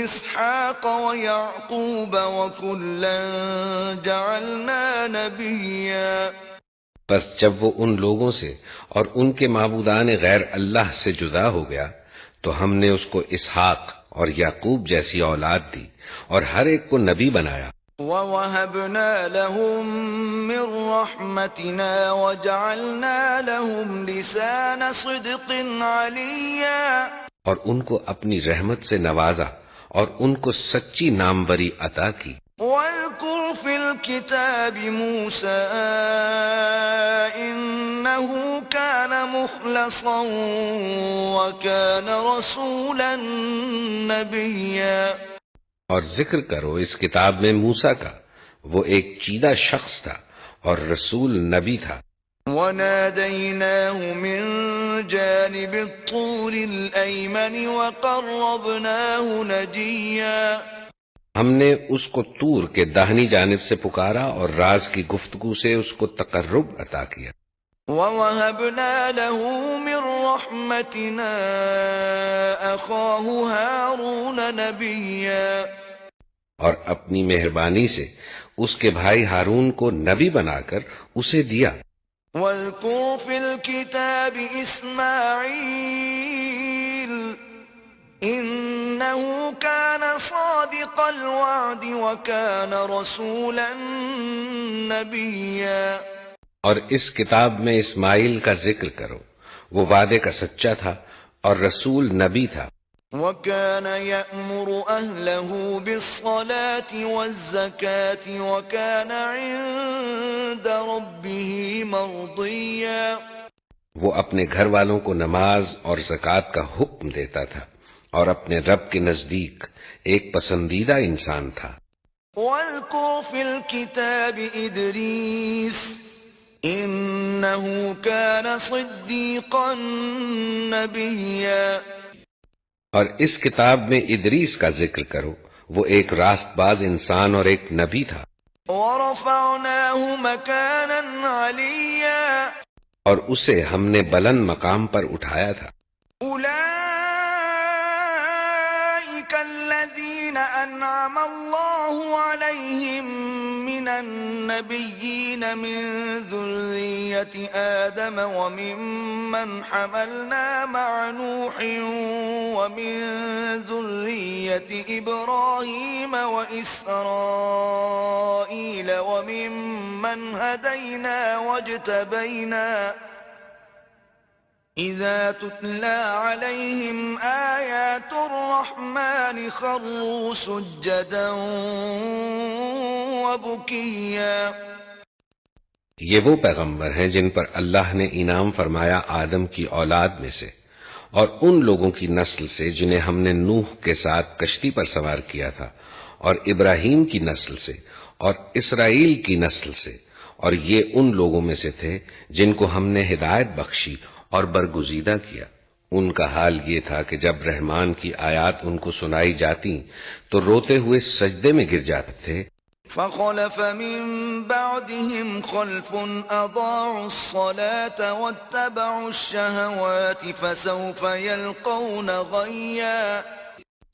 A: إِسْحَاقَ وَيَعْقُوبَ وَكُلًّا جَعَلْنَا نَبِيًّا۔
B: بس جب وہ ان لوگوں سے اور ان کے معبودان غیر اللہ سے جدا ہو گیا تو ہم نے اس کو اسحاق اور یعقوب جیسی اولاد دی اور ہر ایک کو نبی بنایا۔
A: وَوَهَبْنَا لَهُم مِّن رَّحْمَتِنَا وَجَعَلْنَا لَهُمْ لِسَانَ صِدْقٍ عَلِيًّا،
B: اور ان کو اپنی رحمت سے نوازا اور ان کو سچی ناموری عطا کی۔
A: وَاذْكُرْ فِي الْكِتَابِ مُوسَىٰ إِنَّهُ كَانَ مُخْلَصًا وَكَانَ رَسُولًا نَبِيًّا۔
B: اور ذکر کرو اس کتاب میں موسیٰ کا، وہ ایک چیدہ شخص تھا اور رسول نبی تھا۔
A: وَنَادَيْنَاهُ مِن جَانِبِ الطُّورِ الْأَيْمَنِ وَقَرَّبْنَاهُ نَجِيًّا،
B: ہم نے اس کو طور کے داہنی جانب سے پکارا اور راز کی گفتگو سے اس کو تقرب عطا کیا۔
A: وَوَهَبْنَا لَهُ مِن رَّحْمَتِنَا أَخَاهُ هَارُونَ نَبِيًّا،
B: اور اپنی مہربانی سے اس کے بھائی ہارون کو نبی بنا کر اسے دیا۔
A: وَاذْكُرْ فِي الْكِتَابِ إِسْمَاعِيلَ إِنَّهُ كَانَ صَادِقَ الْوَعْدِ وَكَانَ رَسُولًا نَبِيًّا۔
B: اور اس کتاب میں اسماعیل کا ذکر کرو، وہ وعدے کا سچا تھا اور رسول نبی تھا۔
A: وَكَانَ يَأْمُرُ أَهْلَهُ بِالصَّلَاةِ وَالزَّكَاةِ وَكَانَ عِندَ رَبِّهِ مَرْضِيًّا۔
B: وہ اپنے گھر والوں کو نماز اور زکوٰۃ کا حکم دیتا تھا اور اپنے رب کے نزدیک ایک پسندیدہ انسان تھا۔
A: وَاذْكُرْ فِي الْكِتَابِ إِدْرِيسَ إِنَّهُ كَانَ صِدِّيقًا نَبِيًّا۔
B: اور اس کتاب میں ادریس کا ذکر کرو، وہ ایک راست باز انسان اور ایک نبی تھا۔
A: وَرَفَعْنَاهُ مَكَانًا عَلِيًّا۔
B: اور اسے ہم نے بلند مقام پر اٹھایا تھا۔
A: أُولَئِكَ الَّذِينَ أَنْعَمَ اللَّهُ عَلَيْهِم مِّنَ النَّبِيِّينَ مِن ذُرِّيَّةِ آدَمَ وَمِمَّنْ حَمَلْنَا مَعَ نُوحٍ وَمِن ذُرِّيَّةِ إِبْرَاهِيمَ وَإِسْرَائِيلَ وَمِمَّنْ هَدَيْنَا وَاجْتَبَيْنَا، إِذَا تُتْلَى عَلَيْهِمْ آيَاتُ الرَّحْمَنِ خَرُّوا سُجَّدًا وَبُكِيًّا۔
B: یہ وہ پیغمبر ہیں جن پر اللہ نے انعام فرمایا آدم کی اولاد میں سے اور ان لوگوں کی نسل سے جنہیں ہم نے نوح کے ساتھ کشتی پر سوار کیا تھا، اور ابراہیم کی نسل سے اور اسرائیل کی نسل سے، اور یہ ان لوگوں میں سے تھے جن کو ہم نے ہدایت بخشی اور برگزیدہ کیا۔ ان کا حال یہ تھا کہ جب رحمان کی آیات ان کو سنائی جاتی تو روتے ہوئے سجدے میں گر جاتے تھے۔
A: فَخَلَفَ مِن بَعْدِهِمْ خَلْفٌ أَضَاعُوا الصَّلَاةَ وَاتَّبَعُوا الشَّهَوَاتِ فَسَوْفَ يَلْقَوْنَ غَيًّا۔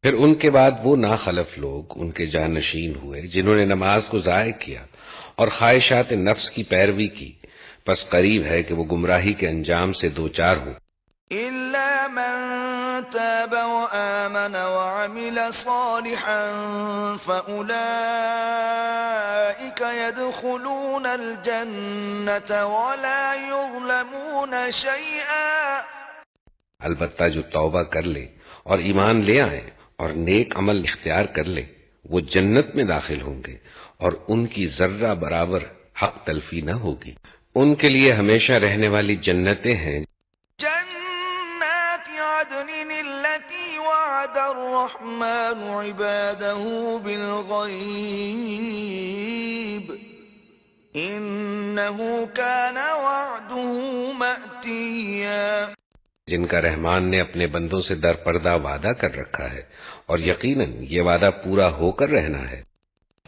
B: پھر ان کے بعد وہ ناخلف لوگ ان کے جانشین ہوئے جنہوں نے نماز کو ضائع کیا اور خواہشات نفس کی پیروی کی، پس قریب ہے کہ وہ گمراہی کے انجام سے دوچار ہوں۔
A: إِلَّا مَن تَابَ وَآمَنَ وَعَمِلَ صَالِحًا فَأُولَئِكَ يَدْخُلُونَ الْجَنَّةَ وَلَا يُظْلَمُونَ شَيْئًا۔
B: البتہ جو توبہ کر لے اور ایمان لے آئیں اور نیک عمل اختیار کر لے، وہ جنت میں داخل ہوں گے اور ان کی ذرہ برابر حق تلفی نہ ہوگی۔ ان کے لیے ہمیشہ رہنے والی جنتیں ہیں،
A: جنات عدن التي وعد الرحمن عباده بالغيب إنه كان وعده مأتيا۔
B: جن کا رحمان نے اپنے بندوں سے در پردہ وعدہ کر رکھا ہے اور یقیناً یہ وعدہ پورا ہو کر رہنا ہے۔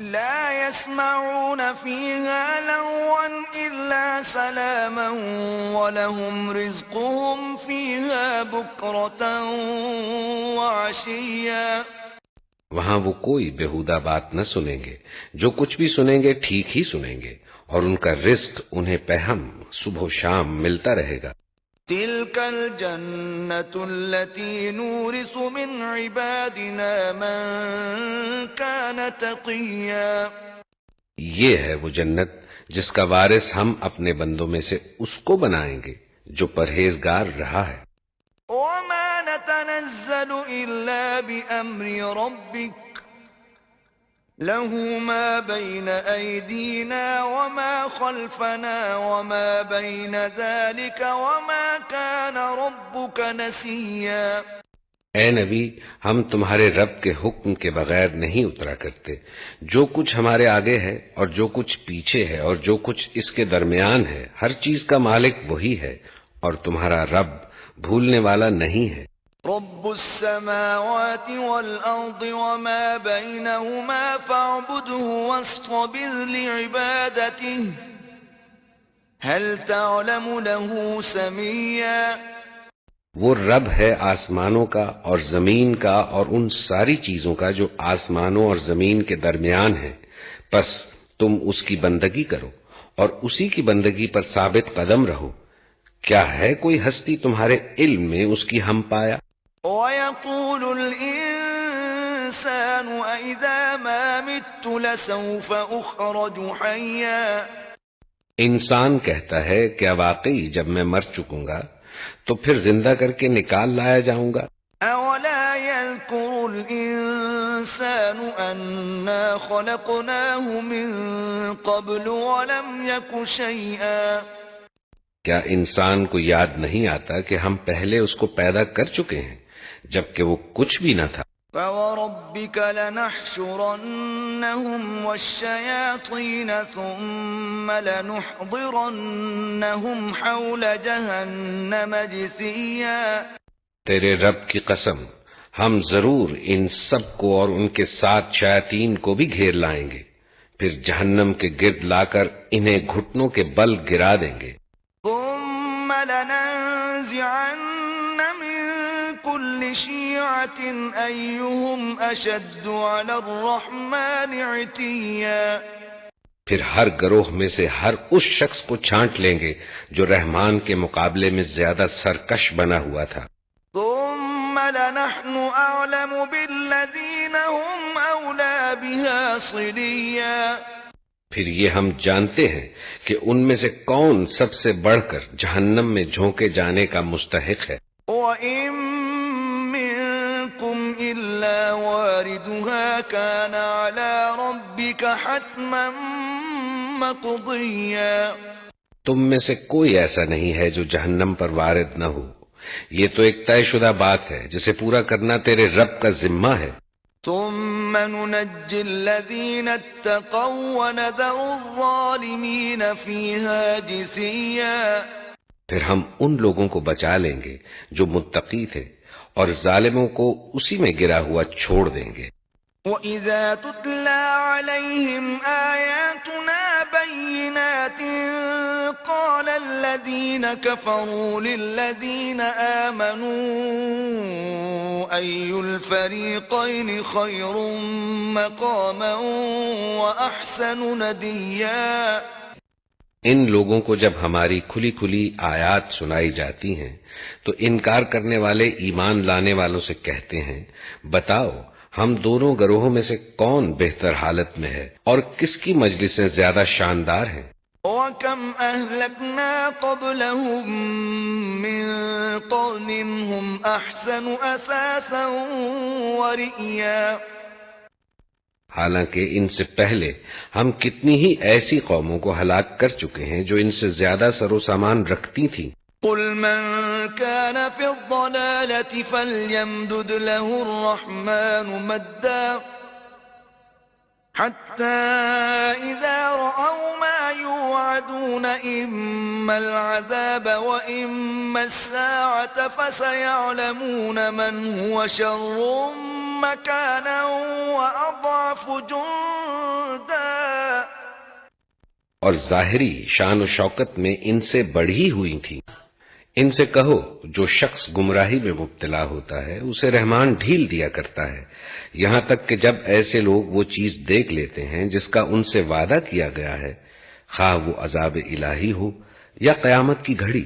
A: لا يسمعون فيها لغوا إلا سلاما ولهم رزقهم فيها بكرة وعشيا۔
B: وہاں وہ کوئی بےہودہ بات نہ سنیں گے، جو کچھ بھی سنیں گے ٹھیک ہی سنیں گے، اور ان کا رزق انہیں پہم صبح و شام ملتا رہے گا۔
A: تلك الجنة التي نورث من عبادنا من كان تقيا۔
B: یہ ہے وہ جنت جس کا وارث ہم اپنے بندوں میں سے اس کو بنائیں گے جو پرہیزگار رہا ہے۔
A: وما نتنزل إلا بأمر ربك له ما بين أيدينا وما خلفنا وما بين ذلك وما كان ربك نسيا۔
B: اے نبی، ہم تمہارے رب کے حکم کے بغیر نہیں اترا کرتے۔ جو کچھ ہمارے آگے ہے اور جو کچھ پیچھے ہے اور جو کچھ اس کے درمیان ہے، ہر چیز کا مالک وہی ہے، اور تمہارا رب بھولنے والا نہیں ہے۔
A: رب السماوات والأرض وما بينهما فاعبده واصطبر لعبادته هل تعلم له سميا۔
B: وہ رب ہے آسمانوں کا اور زمین کا اور ان ساری چیزوں کا جو آسمانوں اور زمین کے درمیان ہے، پس تم اس کی بندگی کرو اور اسی کی بندگی پر ثابت قدم رہو۔ کیا ہے کوئی ہستی تمہارے علم میں اس کی ہم پایا؟
A: وَيَقُولُ الْإِنسَانُ أَإِذَا مَا مِتُّ لَسَوْفَ أُخْرَجُ حَيًّا۔
B: انسان کہتا ہے کیا واقعی جب میں مر چکوں گا تو پھر زندہ کر کے نکال لایا جاؤں گا؟
A: أَوَلَا يَذْكُرُ الْإِنسَانُ أَنَّا خَلَقْنَاهُ مِن قَبْلُ وَلَمْ يَكُ شَيْئًا۔
B: کیا انسان کو یاد نہیں آتا کہ ہم پہلے اس کو پیدا کر چکے ہیں جبکہ وہ کچھ بھی نہ تھا؟
A: فَوَرَبِّكَ لَنَحْشُرَنَّهُمْ وَالشَّيَاطِينَ ثُمَّ لَنُحْضِرَنَّهُمْ حَوْلَ جَهَنَّمَ جِثِيًّا۔
B: تیرے رب کی قسم، ہم ضرور ان سب کو اور ان کے ساتھ شیاطین کو بھی گھیر لائیں گے، پھر جہنم کے گرد لا کر انہیں گھٹنوں کے بل گرا دیں گے۔
A: ثُمَّ لَنَنزِعَنَّ مِن كُلِّ شِيعَةٍ أَيُّهُمْ أَشَدُّ عَلَى الرَّحْمَنِ عِتِيًّا۔
B: پھر ہر گروہ میں سے ہر اس شخص کو چھانٹ لیں گے جو رحمان کے مقابلے میں زیادہ سرکش بنا ہوا تھا۔
A: ثُمَّ لَنَحْنُ أَعْلَمُ بِالَّذِينَ هُمْ أَوْلَى بِهَا صِلِيًّا۔
B: پھر یہ ہم جانتے ہیں کہ ان میں سے کون سب سے بڑھ کر جہنم میں جھونکے جانے کا مستحق ہے۔
A: وَإِن مِّنكُمْ إِلَّا وَارِدُهَا كَانَ عَلَى رَبِّكَ حَتْمًا مَّقْضِيًّا۔
B: تم میں سے کوئی ایسا نہیں ہے جو جہنم پر وارد نہ ہو، یہ تو ایک طے شدہ بات ہے جسے پورا کرنا تیرے رب کا ذمہ ہے۔
A: ثُمَّ نُنَجِّي الَّذِينَ اتَّقَوْا وَنَذَرُ الظَّالِمِينَ فِيهَا جِثِيًّا۔
B: پھر ہم ان لوگوں کو بچا لیں گے جو متقی تھے اور ظالموں کو اسی میں گرا ہوا چھوڑ دیں گے۔
A: وَإِذَا تُتْلَى عَلَيْهِمْ آيَاتُنَا بَيِّنَاتٍ قَالَ الَّذِينَ كَفَرُوا لِلَّذِينَ آمَنُوا أَيُّ الْفَرِيقَيْنِ خَيْرٌ مَّقَامًا وَأَحْسَنُ نَدِيًّا۔
B: ان لوگوں کو جب ہماری کھلی کھلی آیات سنائی جاتی ہیں تو انکار کرنے والے ایمان لانے والوں سے کہتے ہیں، بتاؤ ہم دونوں گروہوں میں سے کون بہتر حالت میں ہے اور کس کی مجلسیں زیادہ شاندار ہیں؟
A: وَكَمْ أَهْلَكْنَا قَبْلَهُمْ مِنْ قَرْنٍ هُمْ أَحْسَنُ أَثَاثًا وَرِئْيًا۔
B: حالانکہ ان سے پہلے ہم کتنی ہی ایسی قوموں کو ہلاک کر چکے ہیں جو ان سے زیادہ سر و سامان رکھتی تھیں۔
A: قُلْ مَنْ كَانَ فِي الضَّلَالَةِ فَلْيَمْدُدْ لَهُ الرَّحْمَنُ مَدًّا حَتَّى إِذَا رَأَوْا مَا يُوعَدُونَ إِمَّا الْعَذَابَ وَإِمَّا السَّاعَةَ فَسَيَعْلَمُونَ مَنْ هُوَ شَرٌّ مَّكَانًا وَأَضْعَفُ جُنْدًا۔
B: اور ظاہری شان و شوکت میں ان سے بڑھی ہوئی تھی۔ ان سے کہو جو شخص گمراہی میں مبتلا ہوتا ہے اسے رحمان ڈھیل دیا کرتا ہے، یہاں تک کہ جب ایسے لوگ وہ چیز دیکھ لیتے ہیں جس کا ان سے وعدہ کیا گیا ہے، خواہ وہ عذاب الہی ہو یا قیامت کی گھڑی،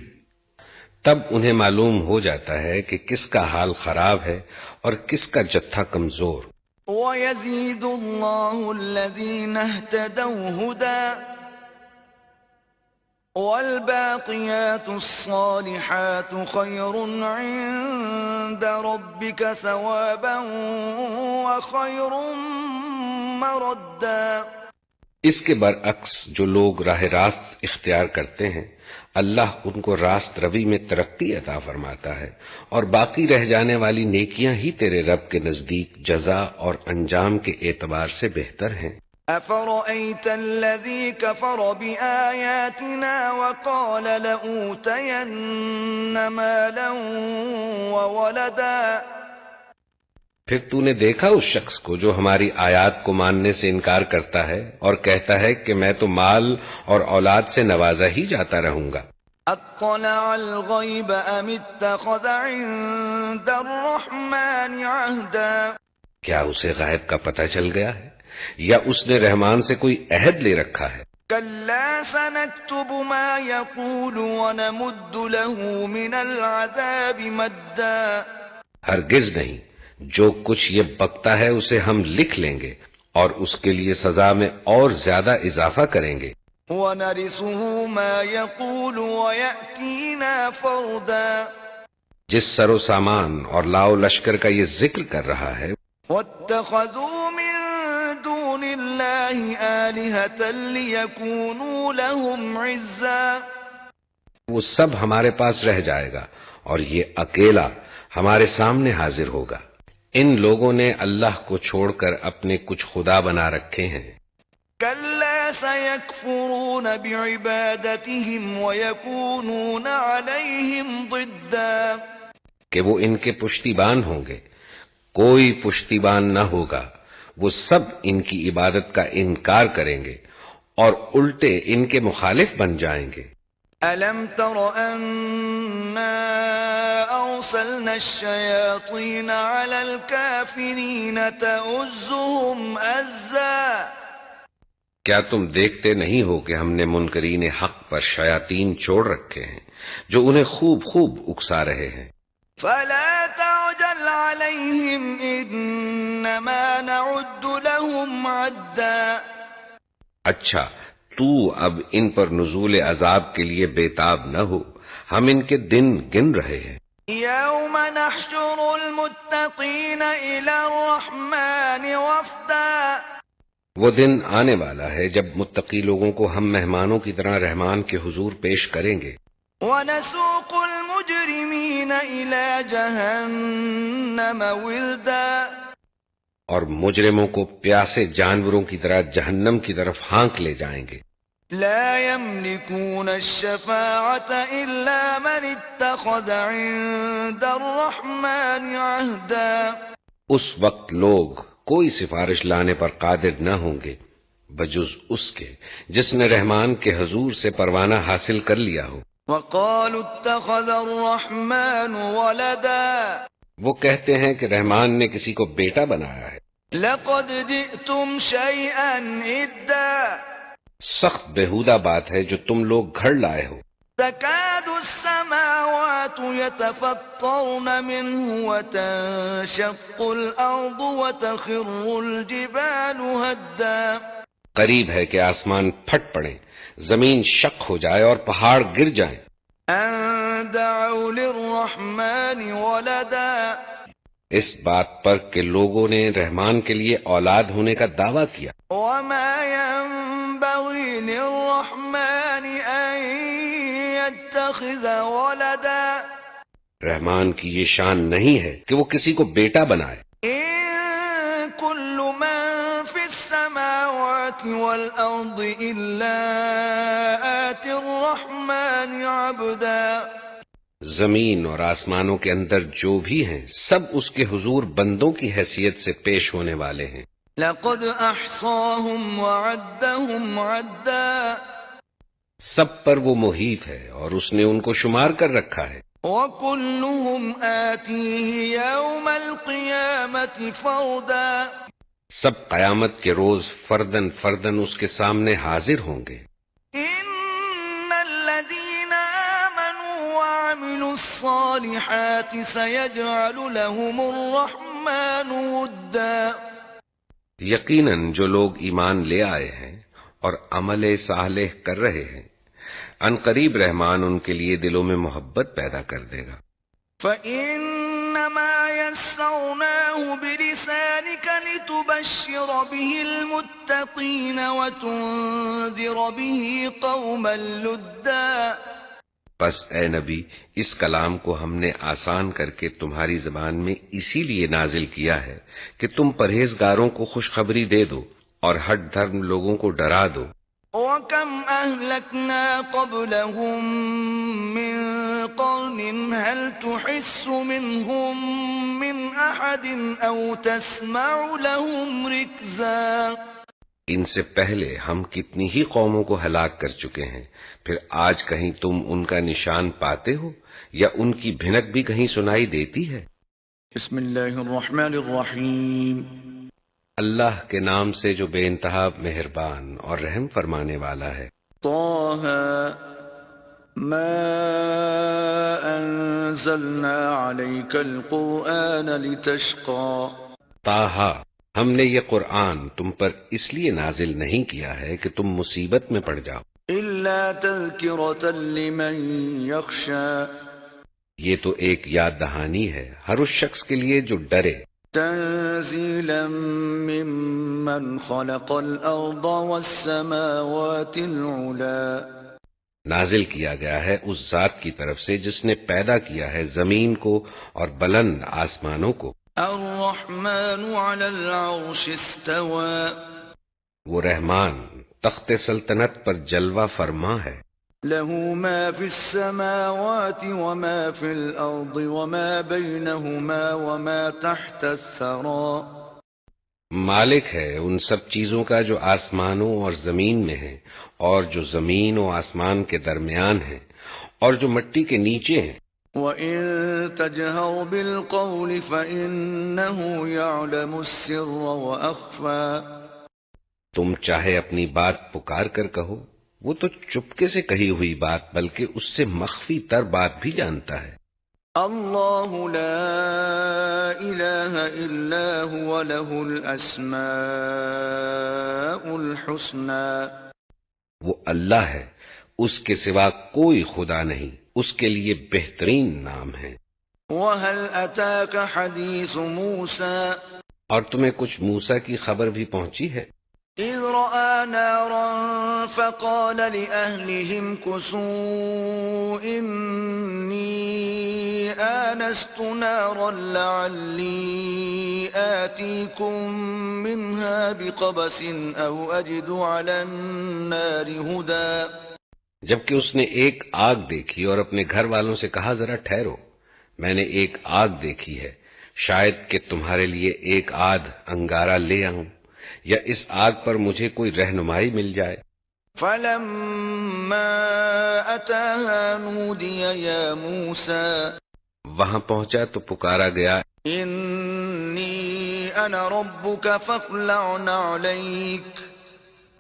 B: تب انہیں معلوم ہو جاتا ہے کہ کس کا حال خراب ہے اور کس کا جتھا کمزور۔
A: وَيَزِيدُ اللَّهُ الَّذِينَ اهْتَدَوْا هُدًى وَالْبَاقِيَاتُ الصَّالِحَاتُ خَيْرٌ عِندَ رَبِّكَ ثَوَابًا وَخَيْرٌ مَّرَدًّا۔
B: اس کے برعکس جو لوگ راہ راست اختیار کرتے ہیں اللہ ان کو راست روی میں ترقی عطا فرماتا ہے، اور باقی رہ جانے والی نیکیاں ہی تیرے رب کے نزدیک جزا اور انجام کے اعتبار سے بہتر ہیں۔
A: أَفَرَأَيْتَ الَّذِي كَفَرَ بِآيَاتِنَا وَقَالَ لَأُوتَيَنَّ مَالًا وَوَلَدًا۔
B: پھر تو نے دیکھا اس شخص کو جو ہماری آیات کو ماننے سے انکار کرتا ہے اور کہتا ہے کہ میں تو مال اور اولاد سے نوازا ہی جاتا رہوں گا۔
A: اطلع الغیب ام اتخذ عند الرحمن عہدا۔
B: کیا اسے غیب کا پتہ چل گیا ہے یا اس نے رحمان سے کوئی عہد لے رکھا ہے؟
A: کلا سنکتب ما یقول ونمد له من العذاب مدا۔
B: ہرگز نہیں، جو کچھ یہ بکتا ہے اسے ہم لکھ لیں گے اور اس کے لیے سزا میں اور زیادہ اضافہ کریں گے۔
A: وَنَرِثُهُ مَا يَقُولُ وَيَأْتِينَا فَرْدًا۔
B: جس سر و سامان اور لاؤ لشکر کا یہ ذکر کر رہا ہے۔
A: وَاتَّخَذُوا مِن دُونِ اللَّهِ آلِهَةً لِيَكُونُوا لَهُمْ عِزًّا۔
B: وہ سب ہمارے پاس رہ جائے گا اور یہ اکیلا ہمارے سامنے حاضر ہوگا۔ ان لوگوں نے اللہ کو چھوڑ کر اپنے کچھ خدا بنا رکھے ہیں۔
A: كلا سيكفرون بعبادتهم ويكونون عليهم ضدا۔
B: کہ وہ ان کے پشتیبان ہوں گے، کوئی پشتیبان نہ ہوگا، وہ سب ان کی عبادت کا انکار کریں گے اور الٹے ان کے مخالف بن جائیں گے۔
A: أَلَمْ تَرَ أَنَّا أَرْسَلْنَا الشَّيَاطِينَ عَلَى الْكَافِرِينَ تَؤُزُّهُمْ أَزًّا۔
B: کیا تم دیکھتے نہیں ہو کہ ہم نے منکرین حق پر شیاطین چھوڑ رکھے ہیں جو انہیں خوب خوب اکسا رہے ہیں۔
A: فَلَا تَعْجَلْ عَلَيْهِمْ إِنَّمَا نَعُدُّ لَهُمْ عَدًّا۔
B: اچھا، تو اب ان پر نزول عذاب کے لیے بےتاب نہ ہو، ہم ان کے دن گن رہے ہیں۔
A: يَوْمَ نَحْشُرُ الْمُتَّقِينَ إِلَى الرَّحْمَنِ وَفْدًا۔
B: وہ دن آنے والا ہے جب متقی لوگوں کو ہم مہمانوں کی طرح رحمان کے حضور پیش کریں گے۔
A: وَنَسُوقُ الْمُجْرِمِينَ إِلَى جَهَنَّمَ وِرْدًا۔
B: اور مجرموں کو پیاسے جانوروں کی طرح جہنم کی طرف ہانک لے جائیں گے۔
A: لا يملكون الشفاعة إلا من اتخذ عند الرحمن عهدا۔
B: اس وقت لوگ کوئی سفارش لانے پر قادر نہ ہوں گے بجز اس کے جس نے رحمان کے حضور سے پروانہ حاصل کر لیا ہو۔
A: وقالوا اتخذ الرحمن ولدا۔
B: وہ کہتے ہیں کہ رحمان نے کسی کو بیٹا بنایا ہے۔
A: لقد جئتم شيئا إدا۔
B: سخت بےہودہ بات ہے جو تم لوگ گھڑ لائے ہو۔
A: تكاد السماوات يتفطرن منه وتنشق الأرض وتخر الجبال هدا۔
B: قریب ہے کہ آسمان پھٹ پڑے، زمین شق ہو جائے اور پہاڑ گر جائیں۔
A: أن دعوا للرحمن ولدا۔
B: اس بات پر کہ لوگوں نے رحمان کے لیے اولاد ہونے کا دعویٰ کیا۔
A: وما ينبغي للرحمن أن يتخذ ولدا۔
B: رحمان کی یہ شان نہیں ہے کہ وہ کسی کو بیٹا بنائے۔
A: إن كل من في السماوات والأرض إلا آتي الرحمن عبدا۔
B: زمین اور آسمانوں کے اندر جو بھی ہیں سب اس کے حضور بندوں کی حیثیت سے پیش ہونے والے ہیں۔
A: لقد أحصاهم وعدهم عدا۔
B: سب پر وہ محیط ہے اور اس نے ان کو شمار کر رکھا ہے۔
A: وكلهم آتيه يوم القيامة فردا۔
B: سب قیامت کے روز فردن فردن اس کے سامنے حاضر ہوں گے۔
A: إن الذين آمنوا وعملوا الصالحات سيجعل لهم الرحمن ودا۔
B: یقیناً جو لوگ ایمان لے آئے ہیں اور عمل صالح کر رہے ہیں، ان قریب رحمان ان کے لیے دلوں میں محبت پیدا کر دے گا۔
A: فَإِنَّمَا يَسَّرْنَاهُ بِلِسَانِكَ لِتُبَشِّرَ بِهِ الْمُتَّقِينَ وَتُنذِرَ بِهِ قَوْمًا لُدًّا۔
B: بس اے نبی، اس کلام کو ہم نے آسان کر کے تمہاری زبان میں اسی لیے نازل کیا ہے کہ تم پرہیزگاروں کو خوشخبری دے دو اور ہٹ دھرم لوگوں کو ڈرا دو۔
A: وَكَمْ أَهْلَكْنَا قَبْلَهُمْ مِنْ قَرْنٍ هَلْ تُحِسُّ مِنْهُمْ مِنْ أَحَدٍ أَوْ تَسْمَعُ لَهُمْ رِكْزًا۔
B: ان سے پہلے ہم کتنی ہی قوموں کو ہلاک کر چکے ہیں، پھر آج کہیں تم ان کا نشان پاتے ہو یا ان کی بھنک بھی کہیں سنائی دیتی ہے؟
A: بسم اللہ الرحمن الرحیم۔
B: اللہ کے نام سے جو بے انتہا مہربان اور رحم فرمانے والا ہے۔
A: طه ما انزلنا عليك القرآن لتشقى۔
B: طٰہٰ، ہم نے یہ قرآن تم پر اس لیے نازل نہیں کیا ہے کہ تم مصیبت میں پڑ جاؤ،
A: الا تذکرة لمن يخشى۔
B: یہ تو ایک یاد دہانی ہے ہر اس شخص کے لیے جو ڈرے۔
A: تنزیلا ممن خلق الارض والسماوات العلا۔
B: نازل کیا گیا ہے اس ذات کی طرف سے جس نے پیدا کیا ہے زمین کو اور بلند آسمانوں کو۔
A: الرحمن على العرش استوى۔
B: وہ رحمان تخت سلطنت پر جلوہ فرما ہے۔
A: له ما في السماوات وما في الأرض وما بينهما وما تحت الثرى۔
B: مالک ہے ان سب چیزوں کا جو آسمانوں اور زمین میں ہے، اور جو زمین و آسمان کے درمیان ہیں، اور جو مٹی کے نیچے ہیں۔
A: وَإِن تَجْهَرْ بِالْقَوْلِ فَإِنَّهُ يَعْلَمُ السِّرَّ وَأَخْفَى۔
B: تم چاہے اپنی بات پکار کر کہو، وہ تو چپکے سے کہی ہوئی بات بلکہ اس سے مخفی تر بات بھی جانتا ہے۔
A: اللہ لا الہ الا هو له الاسماء الحسنى۔
B: وہ اللہ ہے، اس کے سوا کوئی خدا نہیں، اس کے لیے بہترین نام ہے۔
A: وَهَلْ أَتَاكَ حَدِيثُ مُوسَى۔
B: اور تمہیں کچھ موسیٰ کی خبر بھی پہنچی ہے؟
A: إِذْ رَأَى نَارًا فَقَالَ لِأَهْلِهِ امْكُثُوا إِنِّي آنَسْتُ نَارًا لَعَلِّي آتِيكُم مِّنْهَا بِقَبَسٍ أَوْ أَجِدُ عَلَى النَّارِ هُدًى۔
B: جبکہ اس نے ایک آگ دیکھی اور اپنے گھر والوں سے کہا ذرا ٹھہرو، میں نے ایک آگ دیکھی ہے، شاید کہ تمہارے لیے ایک آدھ انگارہ لے آؤں یا اس آگ پر مجھے کوئی رہنمائی مل جائے۔
A: فَلَمَّا أَتَاهَا نُودِيَ يَا مُوسَى۔
B: وہاں پہنچا تو پکارا گیا،
A: إِنِّي أَنَا رَبُّكَ فَاخْلَعْ نَعْلَيْكَ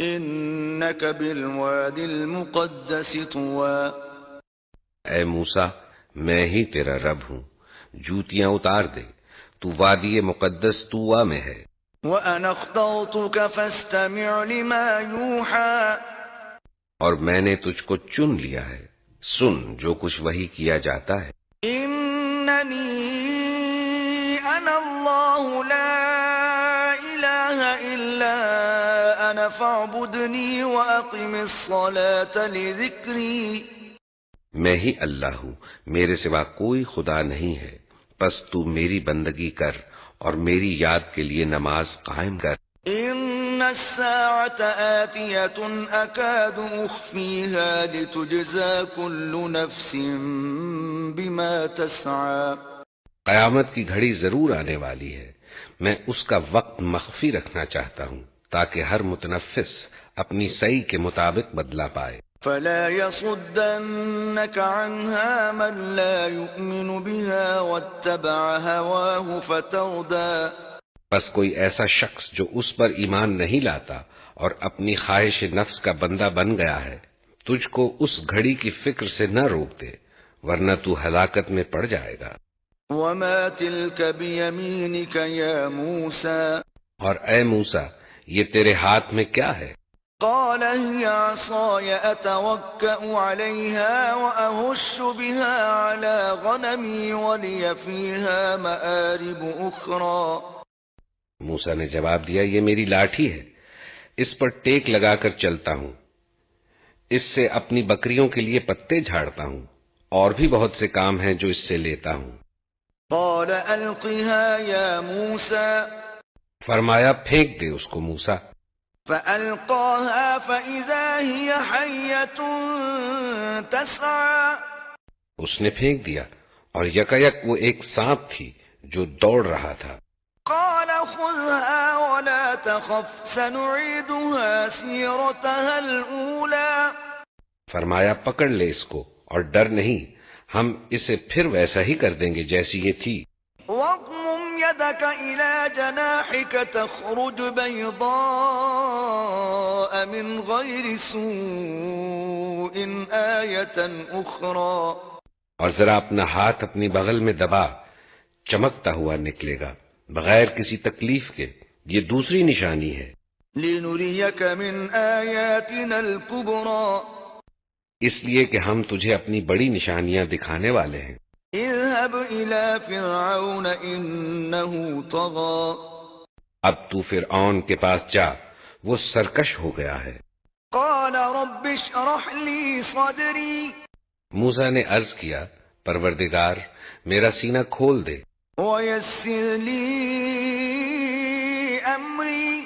A: إِنَّكَ بِالْوَادِ الْمُقَدَّسِ طُوًى۔
B: اے موسیٰ، میں ہی تیرا رب ہوں، جوتیاں اتار دے، تو وادی مقدس طویٰ میں ہے۔
A: وَأَنَا اخْتَرْتُكَ فَاسْتَمِعْ لِمَا يُوحَىٰ۔
B: اور میں نے تجھ کو چن لیا ہے، سن جو کچھ وحی کیا جاتا ہے۔
A: إِنَّنِي أَنَا اللَّهُ لَا إِلَٰهَ إِلَّا أَنَا فَاعْبُدْنِي وَأَقِمِ الصَّلَاةَ لِذِكْرِي۔
B: میں ہی اللہ ہوں، میرے سوا کوئی خدا نہیں ہے، پس تو میری بندگی کر اور میری یاد کے لیے نماز قائم کر۔
A: إِنَّ السَّاعَةَ آتِيَةٌ أَكَادُ أُخْفِيهَا لِتُجْزَىٰ كُلُّ نَفْسٍ بِمَا تَسْعَىٰ۔
B: قیامت کی گھڑی ضرور آنے والی ہے، میں اس کا وقت مخفی رکھنا چاہتا ہوں تاکہ ہر متنفس اپنی سعی کے مطابق بدلہ پائے۔
A: فَلَا يَصُدَّنَّكَ عَنْهَا مَن لَّا يُؤْمِنُ بِهَا وَاتَّبَعَ هَوَاهُ فَتَرْدَىٰ۔
B: بس کوئی ایسا شخص جو اس پر ایمان نہیں لاتا اور اپنی خواہش نفس کا بندہ بن گیا ہے، تجھ کو اس گھڑی کی فکر سے نہ روک دے، ورنہ تو ہلاکت میں پڑ جائے گا۔
A: وَمَا تِلْكَ بِيَمِينِكَ يَا مُوسَىٰ۔
B: اور اے موسیٰ یہ تیرے ہاتھ میں کیا ہے؟
A: قال هي عصاي أتوكأ عليها وأهش بها على غنمي ولي فيها مآرب أخرى.
B: موسیٰ نے جواب دیا یہ میری لاٹھی ہے، اس پر ٹیک لگا کر چلتا ہوں، اس سے اپنی بکریوں کے لیے پتے جھاڑتا ہوں، اور بھی بہت سے کام ہیں جو اس سے لیتا ہوں.
A: قال ألقها يا موسى.
B: فرمایا پھینک دے اس کو موسیٰ.
A: فألقاها فإذا هي حية تسعى.
B: اس نے پھینک دیا اور یکایک وہ ایک سانپ تھی جو دوڑ رہا تھا.
A: قال خذها ولا تخف سنعيدها سيرتها الأولى.
B: فرمایا پکڑ لے اس کو اور ڈر نہیں، ہم اسے پھر ویسا ہی کر دیں گے جیسی یہ تھی.
A: واضمم يدك إلى جناحك تخرج بيضاء من غير سوء آية أخرى.
B: اور ذرا اپنا ہاتھ اپنی بغل میں دبا، چمکتا ہوا نکلے گا بغیر کسی تکلیف کے، یہ دوسری نشانی ہے.
A: لنريك من آياتنا الكبرى.
B: اس لیے کہ ہم تجھے اپنی بڑی نشانیاں دکھانے والے ہیں.
A: اذهب إلى فرعون إنه طغى.
B: اب تو فرعون کے پاس جا، وہ سرکش ہو گیا ہے.
A: قال رب اشرح لي صدري.
B: موسیٰ نے عرض کیا پروردگار میرا سینہ کھول دے
A: ويسر لي أمري.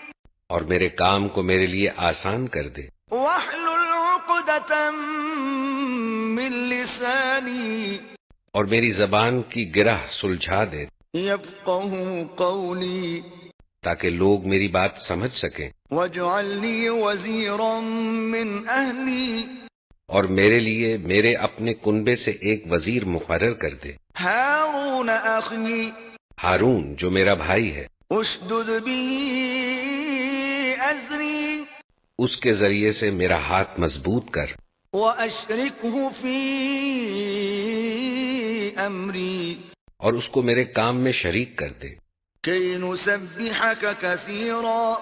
B: اور میرے کام کو میرے لیے آسان کر دے.
A: واحلل عقدة من لساني.
B: اور میری زبان کی گرہ سلجھا دے
A: يفقهوا قولي.
B: تاکہ لوگ میری بات سمجھ سکیں.
A: واجعل لي وزيرا من أهلي.
B: اور میرے لیے میرے اپنے کنبے سے ایک وزیر مقرر کر دے.
A: هارون أخي.
B: ہارون جو میرا بھائی ہے.
A: اشدد به أزري.
B: اس کے ذریعے سے میرا ہاتھ مضبوط کر.
A: وأشركه في أمري.
B: اور اس کو میرے کام میں شریک کر دے.
A: كي نسبحك كثيرا.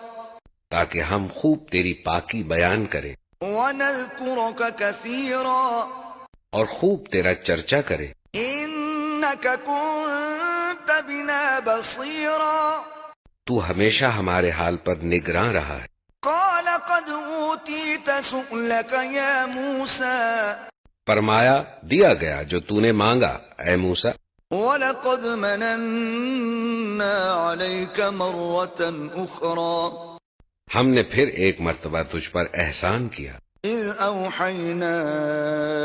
B: تاکہ ہم خوب تیری پاکی بیان کریں.
A: ونذكرك كثيرا.
B: اور خوب تیرا چرچا کرے.
A: إنك كنت بنا بصيرا.
B: تو ہمیشہ ہمارے حال پر نگراں رہا ہے.
A: قال قد أوتيت سؤلك يا موسى.
B: فرمایا دیا گیا جو تو نے مانگا اے موسیٰ.
A: وَلَقَدْ مَنَنَّا عَلَيْكَ مَرَّةً أُخْرَى.
B: ہم نے پھر ایک مرتبہ تجھ پر احسان کیا.
A: إِذْ أَوْحَيْنَا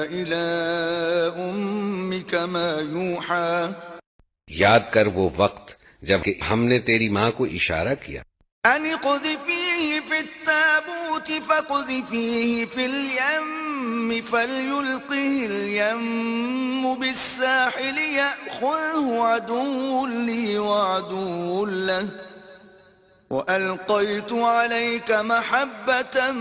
A: إِلَىٰ أُمِّكَ مَا يُوحَىٰ.
B: یاد کر وہ وقت جب کہ ہم نے تیری ماں کو اشارہ کیا.
A: أَنِ اقْذِفِيهِ فِي التَّابُوتِ فَاقْذِفِيهِ فِي الْيَمِّ فَلْيُلْقِهِ الْيَمُّ بِالسَّاحِلِ يَأْخُذْهُ عَدُوٌّ لِّي وَعَدُوٌّ لَّهُ وَأَلْقَيْتُ عَلَيْكَ مَحَبَّةً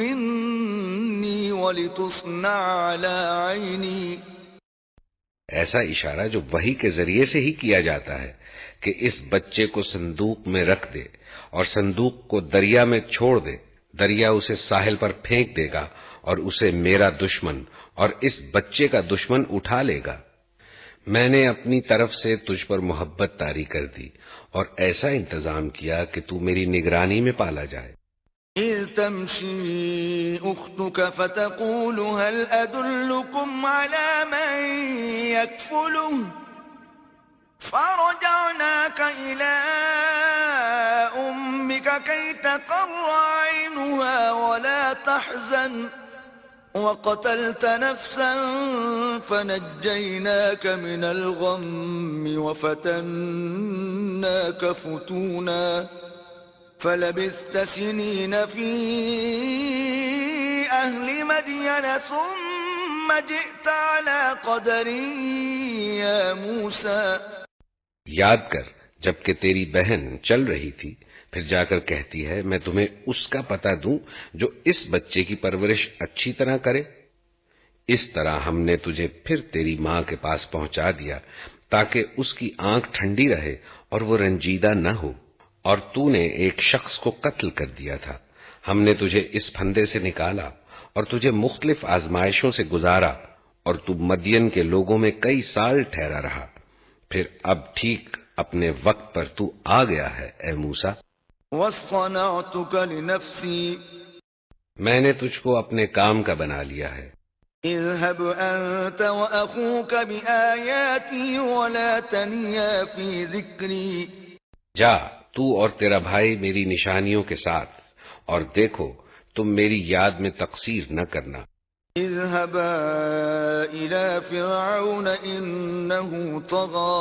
A: مِّنِّي وَلِتُصْنَعَ عَلَىٰ عَيْنِي.
B: ایسا اشارہ جو وحی کے ذریعے سے ہی کیا جاتا ہے کہ اس بچے کو صندوق میں رکھ دے اور صندوق کو دریا میں چھوڑ دے. دریا اسے ساحل پر پھینک دے گا اور اسے میرا دشمن اور اس بچے کا دشمن اٹھا لے گا. میں نے اپنی طرف سے تجھ پر محبت طاری کر دی اور ایسا انتظام کیا کہ تو میری نگرانی میں پالا جائے.
A: إذ تمشي أختك فتقول هل أدلكم على من يكفله فرجعناك إلى أمك كي تقر عينها ولا تحزن وقتلت نفسا فنجيناك من الغم وفتناك فتونا فلبثت سنين في أهل مدين ثم جئت على قدر يا موسى.
B: یاد کر جب کہ تیری بہن چل رہی تھی پھر جا کر کہتی ہے میں تمہیں اس کا پتہ دوں جو اس بچے کی پرورش اچھی طرح کرے. اس طرح ہم نے تجھے پھر تیری ماں کے پاس پہنچا دیا تاکہ اس کی آنکھ ٹھنڈی رہے اور وہ رنجیدہ نہ ہو اور تو نے ایک شخص کو قتل کر دیا تھا، ہم نے تجھے اس پھندے سے نکالا اور تجھے مختلف آزمائشوں سے گزارا، اور تو مدین کے لوگوں میں کئی سال ٹھہرا رہا، پھر اب ٹھیک اپنے وقت پر تو آ گیا ہے اے موسیٰ۔
A: واصطنعتك لنفسي
B: میں نے تجھ کو اپنے کام کا بنا لیا ہے،
A: اذهب أنت وأخوك بآياتي ولا تنيا في ذكري
B: جا تو اور تیرا بھائی میری نشانیوں کے ساتھ، اور دیکھو تم میری یاد میں تقصیر نہ کرنا۔
A: اذهبا إلى فرعون إنه طغى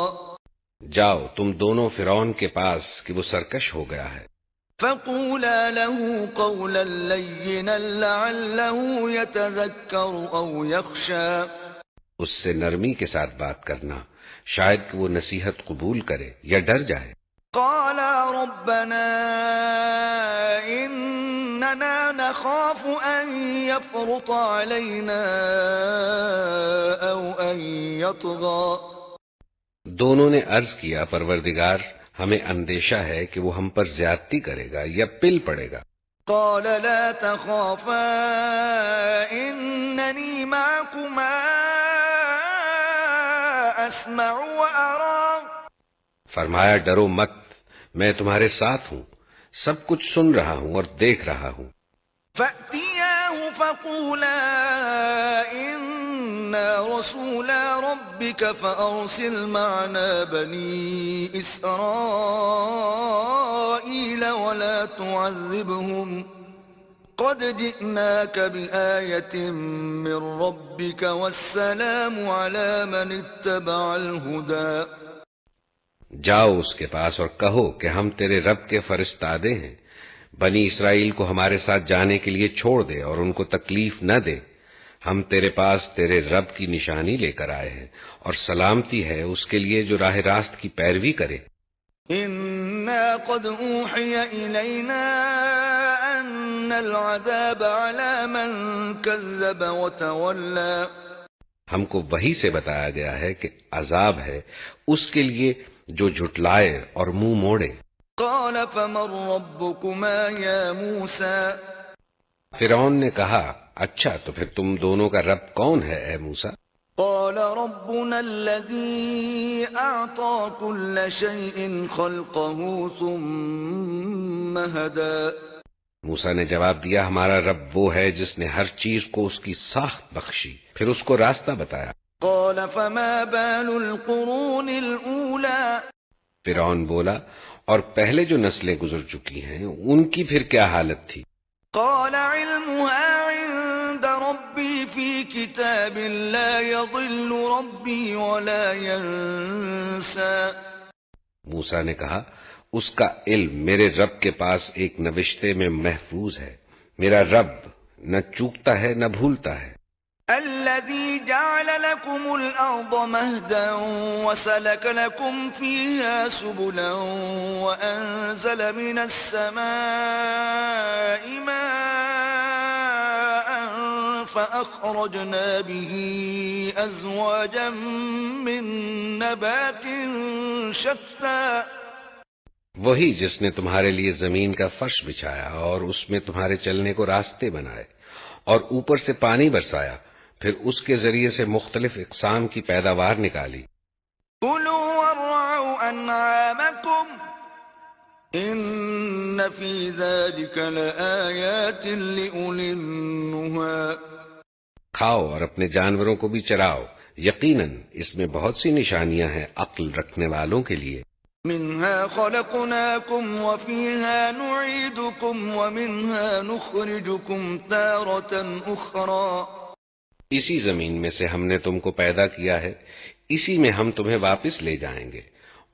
B: جاؤ تم دونوں فرعون کے پاس کہ وہ سرکش ہو گیا ہے،
A: فقولا له قولا لينا لعله يتذكر أو يخشى
B: اس سے نرمی کے ساتھ بات کرنا، شاید کہ وہ نصیحت قبول کرے یا ڈر جائے۔
A: قالا ربنا إننا نخاف أن يفرط علينا أو أن يطغى
B: دونوں نے عرض کیا پروردگار ہمیں اندیشہ ہے کہ وہ ہم پر زیادتی کرے گا یا پل پڑے گا۔
A: قال لا تخافا إنني معكما أسمع وأرى
B: فرمایا ڈرو مت، میں تمہارے ساتھ ہوں، سب کچھ سن رہا ہوں اور دیکھ رہا ہوں۔
A: فأتياه فقولا إنا رسولا ربك فأرسل معنا بني إسرائيل ولا تعذبهم قد جئناك بآية من ربك والسلام على من اتبع الهدى
B: جاؤ اس کے پاس اور کہو کہ ہم تیرے رب کے فرستادے ہیں، بنی اسرائیل کو ہمارے ساتھ جانے کے لیے چھوڑ دے اور ان کو تکلیف نہ دے، ہم تیرے پاس تیرے رب کی نشانی لے کر آئے ہیں، اور سلامتی ہے اس کے لیے جو راہ راست کی پیروی کرے۔
A: إنا قد أوحي إلينا أن العذاب على من كذب وتولى
B: ہم کو وحی سے بتایا گیا ہے کہ عذاب ہے اس کے لیے جو جھٹلائے اور منہ موڑے۔
A: قال فمن ربكما يا موسى
B: فرعون نے کہا اچھا تو پھر تم دونوں کا رب کون ہے اے موسیٰ؟
A: قال ربنا الذي أعطى كل شيء خلقه ثم هدى
B: موسیٰ نے جواب دیا ہمارا رب وہ ہے جس نے ہر چیز کو اس کی ساخت بخشی پھر اس کو راستہ بتایا۔
A: قال فما بال القرون الأولى
B: فرعون بولا اور پہلے جو نسلیں گزر چکی ہیں ان کی پھر کیا حالت تھی؟
A: قال علمها عند ربي في كتاب لا يضل ربي ولا ينسى
B: موسیٰ نے کہا اس کا علم میرے رب کے پاس ایک نوشتے میں محفوظ ہے، میرا رب نہ چوکتا ہے نہ بھولتا ہے۔
A: الذي جعل لكم الأرض مهدا وسلك لكم فيها سبلا وأنزل من السماء ماء فأخرجنا به أزواجا من نبات شتى
B: وہی جس نے تمہارے لیے زمین کا فرش بچھایا اور اس میں تمہارے چلنے کو راستے بنائے اور اوپر سے پانی برسایا، پھر اس کے ذریعے سے مختلف اقسام کی پیداوار نکالی۔
A: كلوا وارعوا أنعامكم إن في ذلك لآيات لأولي النهى
B: کھاؤ اور اپنے جانوروں کو بھی چراؤ، یقیناً اس میں بہت سی نشانیاں ہیں عقل رکھنے والوں کے لیے۔
A: منها خلقناكم وفيها نعيدكم ومنها نخرجكم تارة أخرى
B: اسی زمین میں سے ہم نے تم کو پیدا کیا ہے، اسی میں ہم تمہیں واپس لے جائیں گے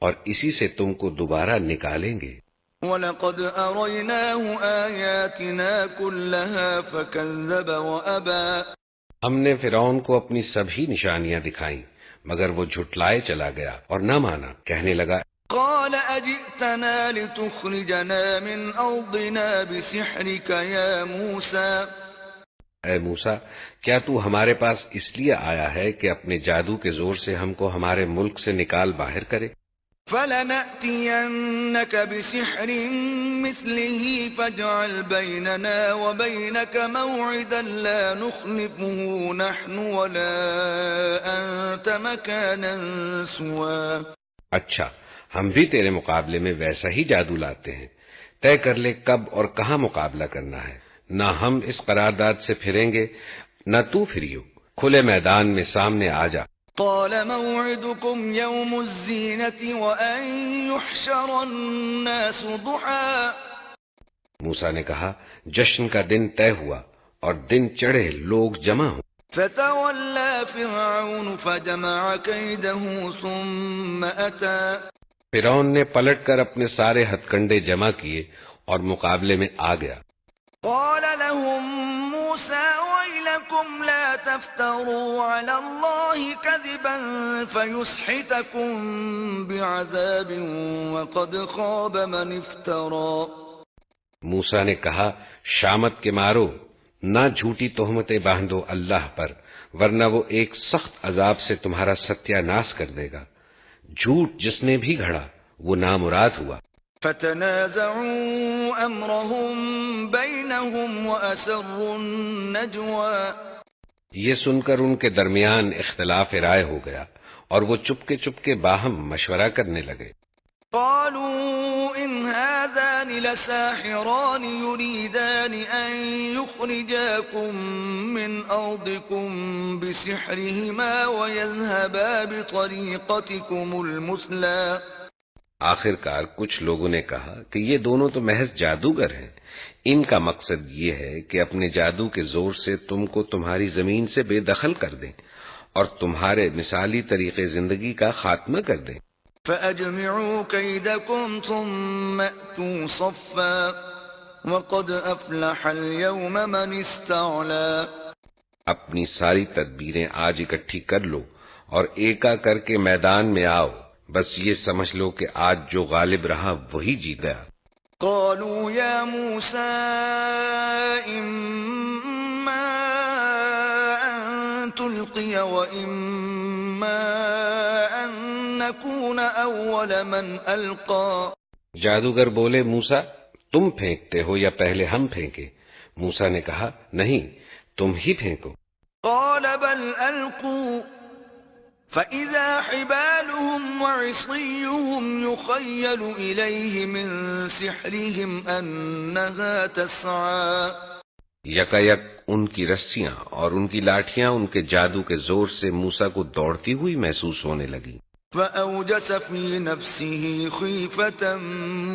B: اور اسی سے تم کو دوبارہ نکالیں گے۔
A: وَلَقَدْ أَرَيْنَاهُ آيَاتِنَا كُلَّهَا فَكَذَّبَ وَأَبَى
B: ہم نے فرعون کو اپنی سبھی نشانیاں دکھائیں مگر وہ جھٹلائے چلا گیا اور نہ مانا، کہنے لگا
A: قال أجئتنا لتخرجنا من أرضنا بسحرك يا موسى
B: اے موسیٰ کیا تو ہمارے پاس اس لیے آیا ہے کہ اپنے جادو کے زور سے ہم کو ہمارے ملک سے نکال باہر کرے؟
A: فلنأتينك بسحر مثله فاجعل بيننا وبينك موعدا لا نخلفه نحن ولا أنت مكانا سوى.
B: اچھا، ہم بھی تیرے مقابلے میں ویسا ہی جادو لاتے ہیں، طے کر لے کب اور کہاں مقابلہ کرنا ہے. نہ ہم اس قرارداد سے پھریں گے نہ تو پھریو، کھلے میدان میں سامنے آ جا.
A: قال موعدكم يوم الزينة وأن يحشر الناس ضحى.
B: موسیٰ نے کہا جشن کا دن طے ہوا اور دن چڑھے لوگ جمع ہوں.
A: فتولى فرعون فجمع كيده ثم أتى.
B: فرعون نے پلٹ کر اپنے سارے ہتھ کنڈے جمع کیے اور مقابلے میں آ گیا.
A: قال لهم موسى ويلكم لا تفتروا على الله كذبا فيسحتكم بعذاب وقد خاب من افترى.
B: موسیٰ نے کہا شامت کے مارو، نہ جھوٹی تہمتیں باندھو اللہ پر، ورنہ وہ ایک سخت عذاب سے تمہارا ستیہ ناش کر دے گا. جھوٹ جس نے بھی گھڑا وہ نامراد ہوا.
A: فتنازعوا امرهم بينهم واسروا النجوى.
B: یہ سن کر ان کے درمیان اختلاف رائے ہو گیا اور وہ چپکے چپکے باہم مشورہ کرنے لگے.
A: قالوا ان هذان لساحران يريدان ان يخرجاكم من ارضكم بسحرهما ويذهبا بطريقتكم المثلى.
B: آخر کار کچھ لوگوں نے کہا کہ یہ دونوں تو محض جادوگر ہیں، ان کا مقصد یہ ہے کہ اپنے جادو کے زور سے تم کو تمہاری زمین سے بے دخل کر دیں اور تمہارے مثالی طریقے زندگی کا خاتمہ کر دیں.
A: فَأَجْمِعُوا كَيْدَكُمْ ثُمَّ أْتُوا صَفًّا وَقَدْ أَفْلَحَ الْيَوْمَ مَنِ اسْتَعْلَى.
B: اپنی ساری تدبیریں آج اکٹھی کر لو اور ایکا کر کے میدان میں آؤ، بس یہ سمجھ لو کہ آج جو غالب رہا وہی جیت گیا.
A: قالوا يا موسى إما أن تلقي وإما أن نكون أول من ألقى.
B: جادوگر بولے موسیٰ تم پھینکتے ہو یا پہلے ہم پھینکے؟ موسیٰ نے کہا نہیں، تم ہی پھینکو.
A: قال بل ألقوا فإذا حبالهم وعصيهم يخيل إليه من سحرهم أنها تسعى.
B: یکایک ان کی رسیاں اور ان کی لاٹھیاں ان کے جادو کے زور سے موسیٰ کو دوڑتی ہوئی محسوس ہونے لگی.
A: فأوجس في نفسه خيفة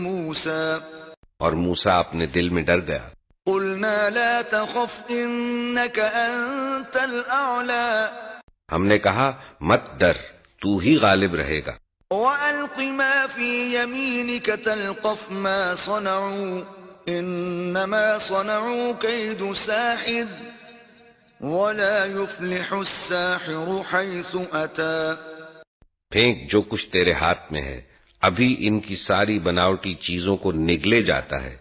A: موسى.
B: اور موسیٰ اپنے دل میں ڈر گیا.
A: قلنا لا تخف إنك أنت الأعلى.
B: ہم نے کہا مت ڈر، تو ہی غالب رہے گا.
A: وَأَلْقِ مَا فِي يَمِينِكَ تَلْقَفْ مَا صَنَعُوا إِنَّمَا صَنَعُوا كَيْدُ سَاحِرٍ وَلَا يُفْلِحُ السَّاحِرُ حَيْثُ أَتَى.
B: پھینک جو کچھ تیرے ہاتھ میں ہے، ابھی ان کی ساری بناوٹی چیزوں کو نگلے جاتا ہے.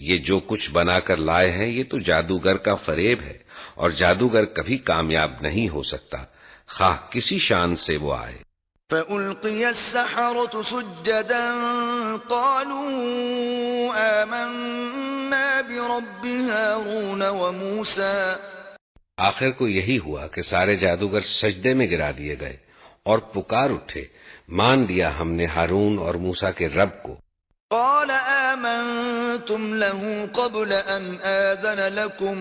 B: یہ جو کچھ بنا کر لائے ہیں یہ تو جادوگر کا فریب ہے، اور جادوگر کبھی کامیاب نہیں ہو سکتا خواہ کسی شان سے وہ آئے.
A: فَأُلْقِيَ السَّحَرَةُ سُجَّدًا قَالُوا آمَنَّا بِرَبِّ هَارُونَ وَمُوسَى.
B: آخر کو یہی ہوا کہ سارے جادوگر سجدے میں گرا دیے گئے اور پکار اٹھے، مان لیا ہم نے ہارون اور موسیٰ کے رب کو.
A: قال آمنتم له قبل أن آذن لكم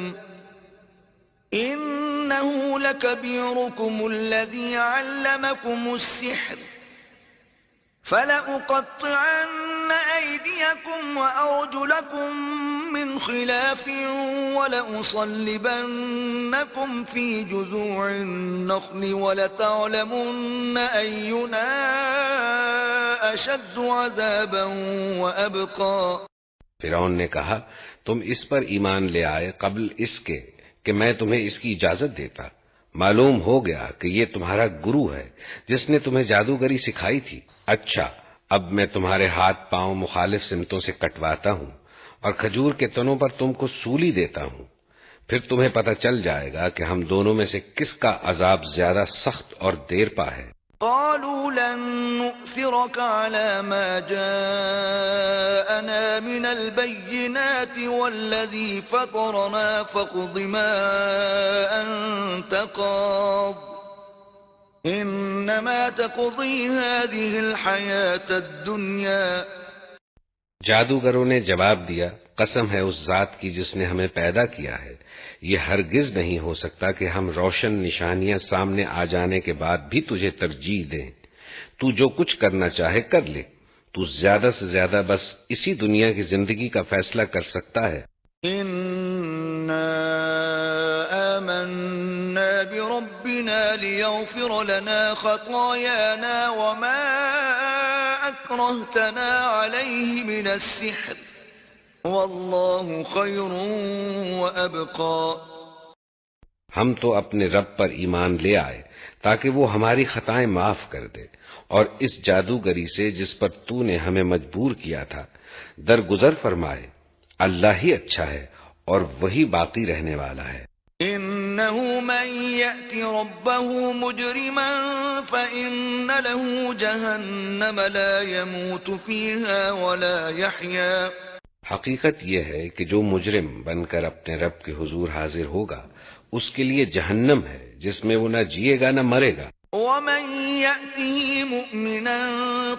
A: إنه لكبيركم الذي علمكم السحر فلأقطعن أيديكم وأرجلكم من خلاف ولأصلبنكم في جذوع النخل ولتعلمن أينا أشد عذابا وأبقى.
B: فرعون نے کہا تم اس پر ایمان لے آئے قبل اس کے کہ میں تمہیں اس کی اجازت دیتا. معلوم ہو گیا کہ یہ تمہارا گرو ہے جس نے تمہیں جادوگری سکھائی تھی. اچھا اب میں تمہارے ہاتھ پاؤں مخالف سمتوں سے کٹواتا ہوں اور کھجور کے تنوں پر تم کو سولی دیتا ہوں، پھر تمہیں پتہ چل جائے گا کہ ہم دونوں میں سے کس کا عذاب زیادہ سخت اور دیر پا ہے.
A: قالوا لن نؤثرك على ما جاءنا من البينات والذي فطرنا فاقض ما أنت قاض إنما تقضي هذه الحياة الدنيا.
B: جادوگروں نے جواب دیا، قسم ہے اس ذات کی جس نے ہمیں پیدا کیا ہے، یہ ہرگز نہیں ہو سکتا کہ ہم روشن نشانیاں سامنے آ جانے کے بعد بھی تجھے ترجیح دیں. تو جو کچھ کرنا چاہے کر لے، تو زیادہ سے زیادہ بس اسی دنیا کی زندگی کا فیصلہ کر سکتا ہے.
A: إنا آمنا بربنا ليغفر لنا خطايانا وما أكرهتنا عليه من السحر والله خير وأبقى.
B: ہم تو اپنے رب پر ایمان لے آئے تاکہ وہ ہماری خطائیں معاف کر دے، اور اس جادوگری سے جس پر تو نے ہمیں مجبور کیا تھا درگزر فرمائے. اللہ ہی اچھا ہے اور وہی باقی رہنے والا ہے.
A: إنه من يأت ربه مجرما فإن له جهنم لا يموت فيها ولا يحيا.
B: حقیقت یہ ہے کہ جو مجرم بن کر اپنے رب کے حضور حاضر ہوگا اس کے لیے جہنم ہے جس میں وہ نہ جیے گا نہ مرے گا.
A: ومن يأته مؤمنا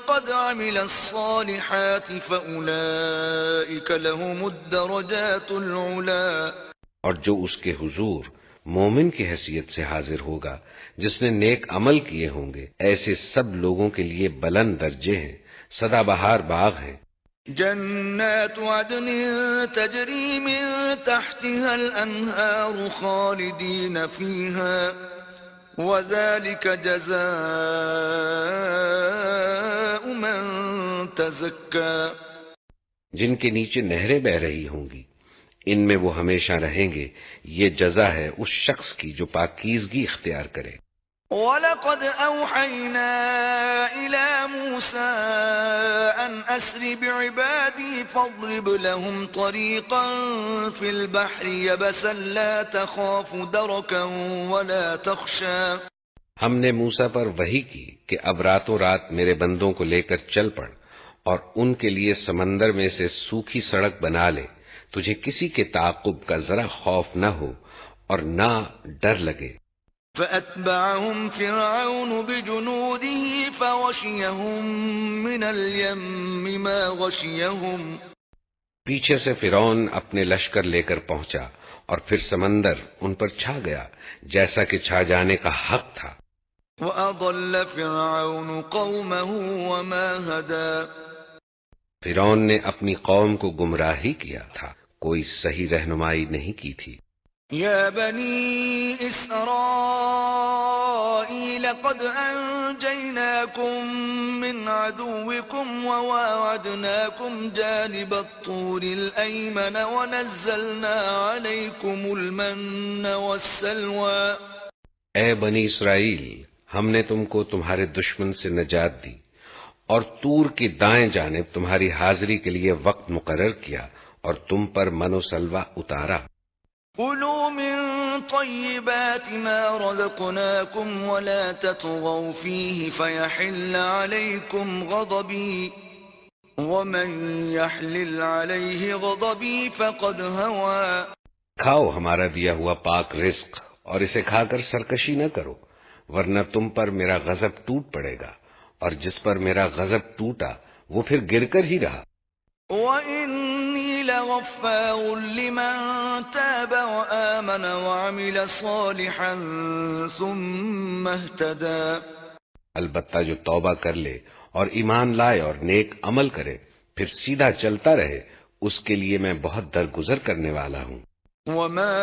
A: قد عمل الصالحات فأولئك لهم الدرجات العلا.
B: اور جو اس کے حضور مومن کی حیثیت سے حاضر ہوگا جس نے نیک عمل کیے ہوں گے، ایسے سب لوگوں کے لیے بلند درجے ہیں، سدا بہار باغ ہیں.
A: جنات عدن تجری من تحتها الأنهار خالدين فيها وذلك جزاء من تزكى.
B: جن کے نیچے نہریں بہ رہی ہوں گی، ان میں وہ ہمیشہ رہیں گے، یہ جزا ہے اس شخص کی جو پاکیزگی اختیار کرے.
A: وَلَقَدْ أَوْحَيْنَا إِلَى مُوسَىٰ أَنْ أَسْرِ بِعِبَادِي فَاضْرِبْ لَهُمْ طَرِيقًا فِي الْبَحْرِ يَبَسًا لَا تَخَافُ دَرَكًا وَلَا تَخْشَىٰ.
B: ہم نے موسیٰ پر وحی کی کہ اب راتوں رات میرے بندوں کو لے کر چل پڑ اور ان کے لیے سمندر میں سے سوکھی سڑک بنا لے، تجھے کسی کے تعاقب کا ذرا خوف نہ ہو اور نہ ڈر لگے.
A: فَأَتْبَعَهُمْ فِرْعَوْنُ بِجُنُودِهِ فَغَشِيَهُمْ مِنَ الْيَمِّ مَا غَشِيَهُمْ.
B: پیچھے سے فرعون اپنے لشکر لے کر پہنچا اور پھر سمندر ان پر چھا گیا جیسا کہ چھا جانے کا حق تھا.
A: وَأَضَلَّ فِرْعَوْنُ قَوْمَهُ وَمَا هَدَىٰ.
B: فرعون نے اپنی قوم کو گمراہی کیا تھا، کوئی صحیح رہنمائی نہیں کی تھی.
A: يا بني إسرائيل قد أنجيناكم من عدوكم وواعدناكم جانب الطور الأيمن ونزلنا عليكم المن والسلوى.
B: اے بنی اسرائیل، ہم نے تم کو تمہارے دشمن سے نجات دی اور طور کی دائیں جانب تمہاری حاضری کے لیے وقت مقرر کیا اور تم پر من و سلوہ اتارا.
A: كلوا من طيبات ما رزقناكم ولا تطغوا فيه فيحل عليكم غضبي ومن يحلل عليه غضبي فقد هوى.
B: کھاؤ ہمارا دیا ہوا پاک رزق اور اسے کھا کر سرکشی نہ کرو، ورنہ تم پر میرا غضب ٹوٹ پڑے گا، اور جس پر میرا غضب ٹوٹا وہ پھر گر کر ہی رہا.
A: وَإِنِّي لَغَفَّارٌ لِّمَن تَابَ وَآمَنَ وَعَمِلَ صَالِحًا ثُمَّ اهْتَدَىٰ.
B: البتہ جو توبہ کر لے اور ایمان لائے اور نیک عمل کرے پھر سیدھا چلتا رہے، اس کے لیے میں بہت درگزر کرنے والا ہوں.
A: وَمَا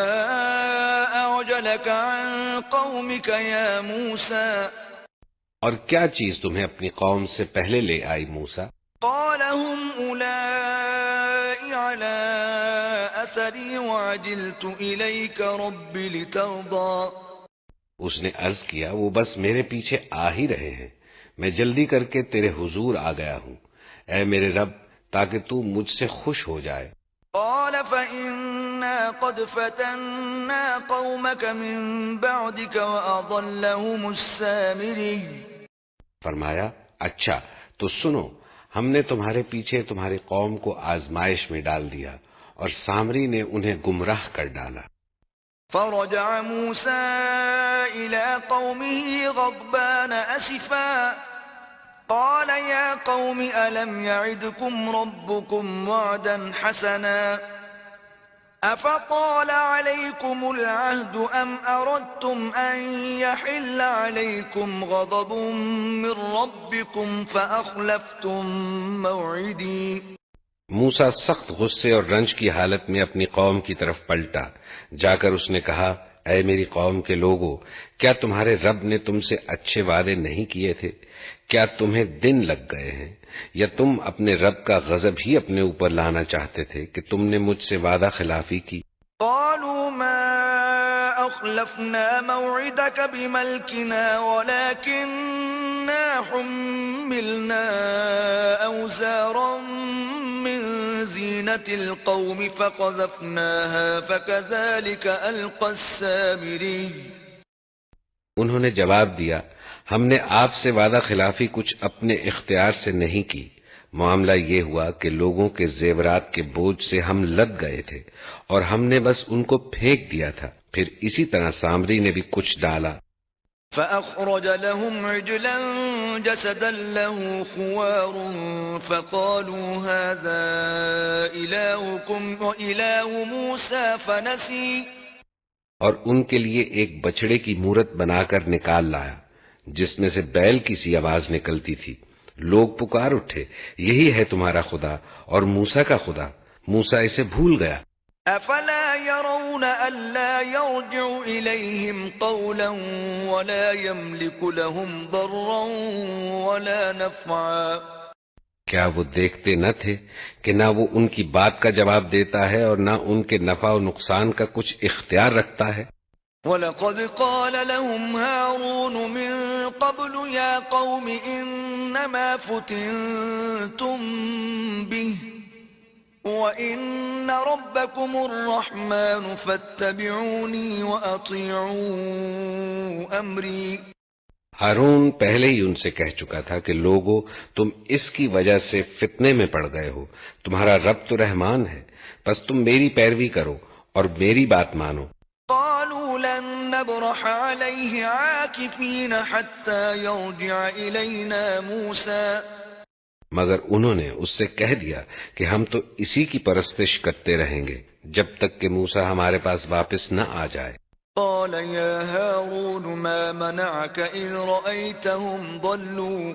A: أَعْجَلَكَ عَن قَوْمِكَ يَا مُوسَىٰ.
B: اور کیا چیز تمہیں اپنی قوم سے پہلے لے آئی موسیٰ؟
A: قَالَ هُمْ أُولَاءِ عَلَىٰ أَثَرِي وَعَجِلْتُ إِلَيْكَ رَبِّ لِتَرْضَىٰ.
B: اس نے عرض کیا وہ بس میرے پیچھے آ ہی رہے ہیں، میں جلدی کر کے تیرے حضور آ گیا ہوں، اے میرے رب تاکہ تو مجھ سے خوش ہو جائے.
A: قَالَ فَإِنَّا قَدْ فَتَنَّا قَوْمَكَ مِن بَعْدِكَ وَأَضَلَّهُمُ السَّامِرِيُّ.
B: فرمایا اچھا تو سنو، ہم نے تمہارے پیچھے تمہاری قوم کو آزمائش میں ڈال دیا اور سامری نے انہیں گمراہ کر ڈالا۔
A: فرجع موسى إلى قومه غضبان أسفا قال يا قوم ألم يعدكم ربكم وعدا حسنا أفطال عليكم العهد أم أردتم أن يحل عليكم غضب من ربكم فأخلفتم موعدي۔
B: موسیٰ سخت غصے اور رنج کی حالت میں اپنی قوم کی طرف پلٹا، جا کر اس نے کہا اے میری قوم کے لوگو، کیا تمہارے رب نے تم سے اچھے وعدے نہیں کیے تھے؟ کیا تمہیں دن لگ گئے ہیں، یا تم اپنے رب کا غضب ہی اپنے اوپر لانا چاہتے تھے کہ تم نے مجھ سے وعدہ خلافی کی؟
A: قالوا ما أخلفنا موعدك بملكنا ولكننا حملنا أوزارا من زينة القوم فقذفناها فكذلك ألقى السامري۔
B: انہوں نے جواب دیا ہم نے آپ سے وعدہ خلافی کچھ اپنے اختیار سے نہیں کی، معاملہ یہ ہوا کہ لوگوں کے زیورات کے بوجھ سے ہم لد گئے تھے اور ہم نے بس ان کو پھینک دیا تھا، پھر اسی طرح سامری نے بھی کچھ ڈالا۔
A: فأخرج لهم عجلا جسدا له خوار فقالوا هذا إلهكم وإله موسى فنسي۔
B: اور ان کے لیے ایک بچڑے کی مورت بنا کر نکال لایا جس میں سے بیل کی سی آواز نکلتی تھی۔ لوگ پکار اٹھے یہی ہے تمہارا خدا اور موسیٰ کا خدا، موسیٰ اسے بھول گیا۔
A: افلا يرون الا يرجع اليهم قولا ولا يملك لهم ضرا ولا نفعا۔
B: کیا وہ دیکھتے نہ تھے کہ نہ وہ ان کی بات کا جواب دیتا ہے اور نہ ان کے نفع و نقصان کا کچھ اختیار رکھتا ہے؟
A: وَلَقَدْ قَالَ لَهُمْ هَارُونُ مِن قَبْلُ يَا قَوْمِ إِنَّمَا فُتِنْتُمْ بِهِ وَإِنَّ رَبَّكُمُ الرَّحْمَنُ فَاتَّبِعُونِي وَأَطِيعُوا أَمْرِي۔
B: ہارون پہلے ہی ان سے کہہ چکا تھا کہ لوگو تم اس کی وجہ سے فتنے میں پڑ گئے ہو، تمہارا رب تو رحمان ہے، بس تم میری پیروی کرو اور میری بات مانو۔
A: قالوا لن نبرح عليه عاكفين حتى يرجع إلينا موسى۔
B: مگر انہوں نے اس سے کہہ دیا کہ ہم تو اسی کی پرستش کرتے رہیں گے جب تک کہ موسیٰ ہمارے پاس واپس نہ آ جائے۔
A: قال يا هارون ما منعك إذ رأيتهم ضلوا۔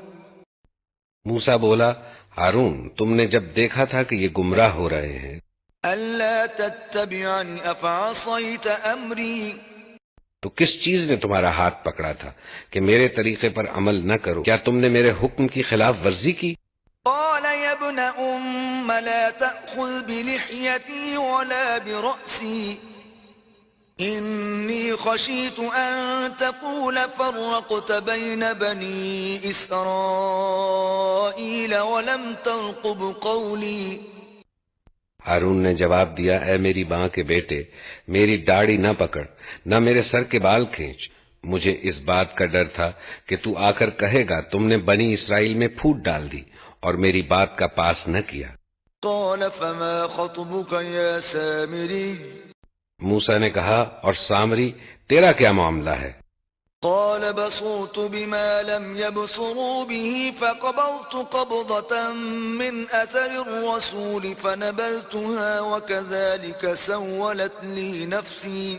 B: موسیٰ بولا ہارون تم نے جب دیکھا تھا کہ یہ گمراہ ہو رہے ہیں
A: ألا تتبعني أفعصيت أمري۔
B: تو کس چیز نے تمہارا ہاتھ پکڑا تھا کہ میرے طریقے پر عمل نہ کرو؟ کیا تم نے میرے حکم کی خلاف ورزی کی؟
A: قال يا ابن أم لا تأخذ بلحيتي ولا برأسي إني خشيت أن تقول فرقت بين بني إسرائيل ولم ترقب قولي۔
B: ہارون نے جواب دیا اے میری ماں کے بیٹے، میری داڑھی نہ پکڑ، نہ میرے سر کے بال کھینچ، مجھے اس بات کا ڈر تھا کہ تو آ کر کہے گا تم نے بنی اسرائیل میں پھوٹ ڈال دی اور میری بات کا پاس نہ کیا۔
A: قال فما خطبك يا سامري۔
B: موسیٰ نے کہا اور سامری تیرا کیا معاملہ ہے؟
A: قال بصرت بما لم يبصروا به فقبضت قبضة من أثر الرسول فنبذتها وكذلك سولت لي نفسي۔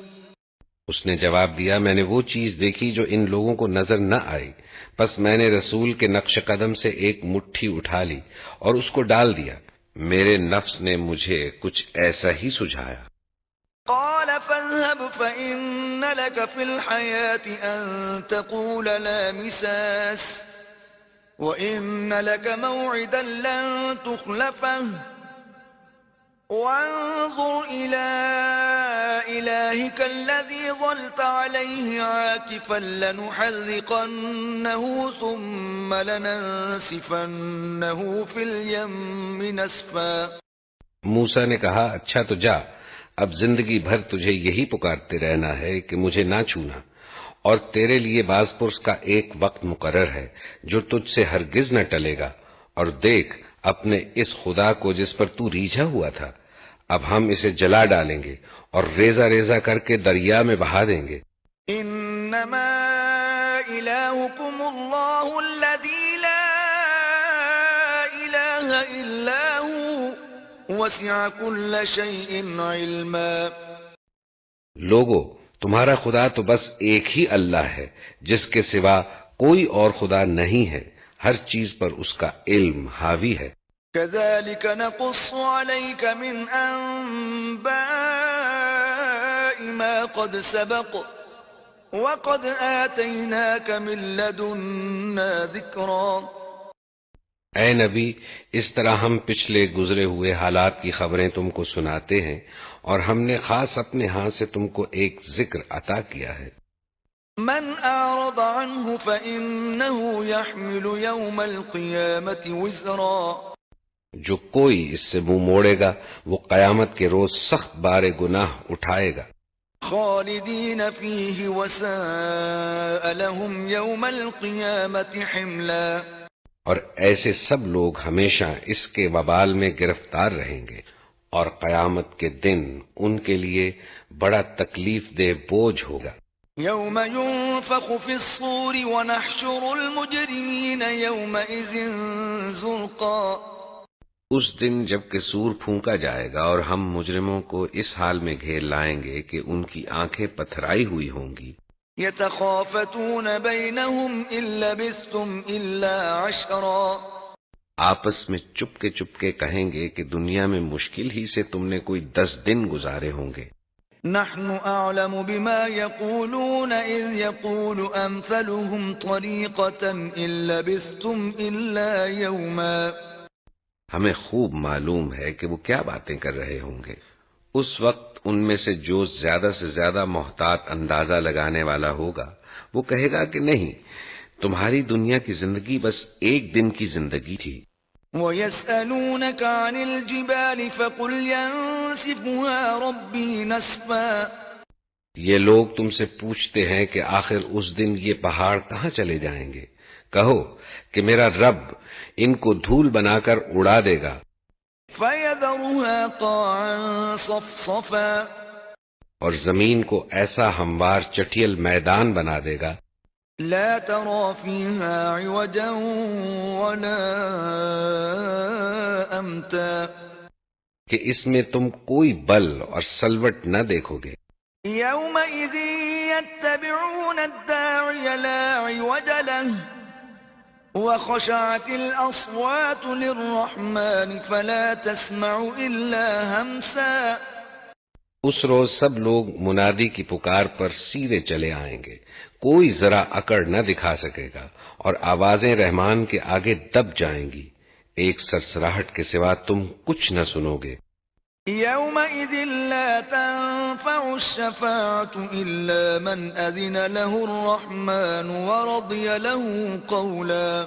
B: اس نے جواب دیا میں نے وہ چیز دیکھی جو ان لوگوں کو نظر نہ آئی، بس میں نے رسول کے نقش قدم سے ایک مٹھی اٹھا لی اور اس کو ڈال دیا، میرے نفس نے مجھے کچھ ایسا ہی سجھایا۔
A: قال فاذهب فإن لك في الحياة أن تقول لا مساس وإن لك موعدا لن تخلفه وانظر إلى إلهك الذي ظلت عليه عاكفا لنحرقنه ثم لننسفنه في اليم نسفا۔
B: موسیٰ نے کہا اچھا تو جا، اب زندگی بھر تجھے یہی پکارتے رہنا ہے کہ مجھے نہ چھونا، اور تیرے لیے باز پرس کا ایک وقت مقرر ہے جو تجھ سے ہرگز نہ ٹلے گا، اور دیکھ اپنے اس خدا کو جس پر تو ریجھا ہوا تھا، اب ہم اسے جلا ڈالیں گے اور ریزہ ریزہ کر کے دریا میں بہا دیں گے۔
A: انما الہکم اللہ الذی لا الہ الا ہو وسع کل شیء علما۔
B: لوگو، تمہارا خدا تو بس ایک ہی اللہ ہے جس کے سوا کوئی اور خدا نہیں ہے، ہر چیز پر اس کا علم حاوی ہے۔
A: كذلك نقص عليك من أنباء ما قد سبق وقد آتيناك من لدنا ذكرا۔
B: اے نبی، اس طرح ہم پچھلے گزرے ہوئے حالات کی خبریں تم کو سناتے ہیں، اور ہم نے خاص اپنے ہاتھ سے تم کو ایک ذکر عطا کیا ہے۔
A: من أعرض عنه فإنه يحمل يوم القيامة وزرا۔
B: جو کوئی اس سے منہ موڑے گا وہ قیامت کے روز سخت بار گناہ اٹھائے گا۔
A: خالدین فیہ وساء لهم یوم القیامة حملا۔
B: اور ایسے سب لوگ ہمیشہ اس کے وبال میں گرفتار رہیں گے، اور قیامت کے دن ان کے لیے بڑا تکلیف دہ بوجھ ہوگا۔
A: یوم ينفخ فی الصور ونحشر المجرمین یومئذ زرقا۔
B: اس دن جب کہ سور پھونکا جائے گا اور ہم مجرموں کو اس حال میں گھیر لائیں گے کہ ان کی آنکھیں پتھرائی ہوئی ہوں گی۔
A: یتخافتون بینہم ان لبثتم الا عشرا۔
B: آپس میں چپ کے کہیں گے کہ دنیا میں مشکل ہی سے تم نے کوئی 10 دن گزارے ہوں گے۔
A: نحن اعلم بما یقولون اذ یقول امثلهم طریقة ان لبثتم الا یوما۔
B: ہمیں خوب معلوم ہے کہ وہ کیا باتیں کر رہے ہوں گے۔ اس وقت ان میں سے جو زیادہ سے زیادہ محتاط اندازہ لگانے والا ہوگا وہ کہے گا کہ نہیں، تمہاری دنیا کی زندگی بس ایک دن کی زندگی تھی۔
A: وَيَسْأَلُونَكَ عَنِ الْجِبَالِ فَقُلْ يَنسِفُهَا رَبِّي نَسْفًا۔
B: یہ لوگ تم سے پوچھتے ہیں کہ آخر اس دن یہ پہاڑ کہاں چلے جائیں گے؟ کہو کہ میرا رب ان کو دھول بنا کر اڑا دے گا۔
A: فَيَذَرُهَا قَاعًا صَفْصَفًا۔
B: اور زمین کو ایسا ہموار چٹیل میدان بنا دے گا،
A: لا ترى فيها عوجا ولا امتا۔
B: کہ اس میں تم کوئی بل اور سلوٹ نہ دیکھو گے۔
A: يومئذ يتبعون الداعي لا عوج له وخشعت الأصوات للرحمن فلا تسمع إلا همسا۔
B: اس روز سب لوگ منادی کی پکار پر سیدھے چلے آئیں گے، کوئی ذرا اکڑ نہ دکھا سکے گا، اور آوازیں رحمان کے آگے دب جائیں گی، ایک سرسراہٹ کے سوا تم کچھ نہ سنو گے۔
A: يومئذ لا تنفع الشفاعة إلا من أذن له الرحمن ورضي له قولا۔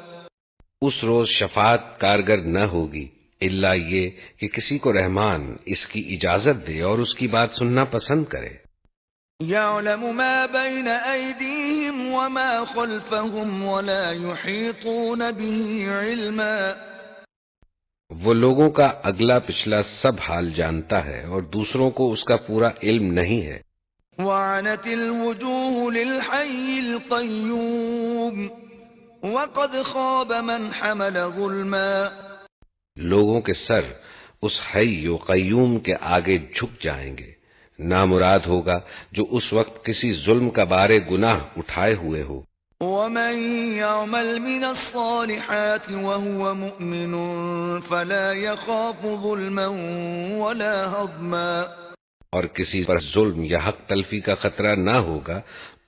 B: اس روز شفاعت کارگر نہ ہوگی الا یہ کہ کسی کو رحمان اس کی اجازت دے اور اس کی بات سننا پسند کرے۔
A: يعلم ما بين أيديهم وما خلفهم ولا يحيطون به علما۔
B: وہ لوگوں کا اگلا پچھلا سب حال جانتا ہے اور دوسروں کو اس کا پورا علم نہیں ہے۔
A: وعنت الوجوه للحي القيوم وقد خاب من حمل ظلما۔
B: لوگوں کے سر اس حی و قیوم کے آگے جھک جائیں گے، نامراد ہوگا جو اس وقت کسی ظلم کا بار گناہ اٹھائے ہوئے ہو۔
A: ومن يعمل من الصالحات وهو مؤمن فلا يخاف ظلما ولا هضما۔
B: اور کسی پر ظلم یا حق تلفی کا خطرہ نہ ہوگا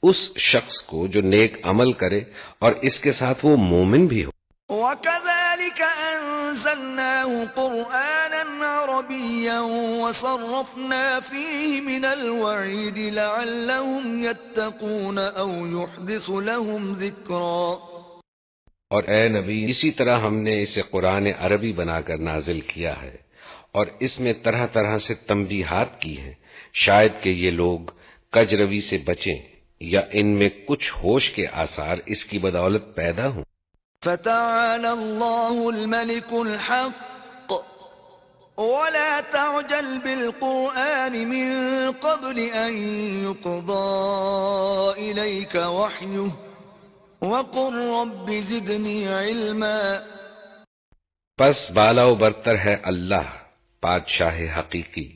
B: اس شخص کو جو نیک عمل کرے اور اس کے ساتھ وہ مومن بھی ہو۔
A: وَكَذَلِكَ أَنزَلْنَاهُ قُرْآنًا عَرَبِيًّا وَصَرَّفْنَا فِيهِ مِنَ الْوَعِيدِ لَعَلَّهُمْ يَتَّقُونَ أَوْ يُحْدِثُ لَهُمْ ذِكْرًا۔
B: اور اے نبی، اسی طرح ہم نے اسے قرآن عربی بنا کر نازل کیا ہے، اور اس میں طرح طرح سے تنبیہات کی ہیں، شاید کہ یہ لوگ کج روی سے بچیں۔ یا ان میں کچھ ہوش کے آثار اس کی بدولت پیدا ہوں؟
A: فتعالى الله الملك الحق ولا تعجل بالقرآن من قبل أن يقضى إليك وحيه وقل رب زدني علما.
B: پس بالا و برتر ہے اللہ بادشاہ حقیقی،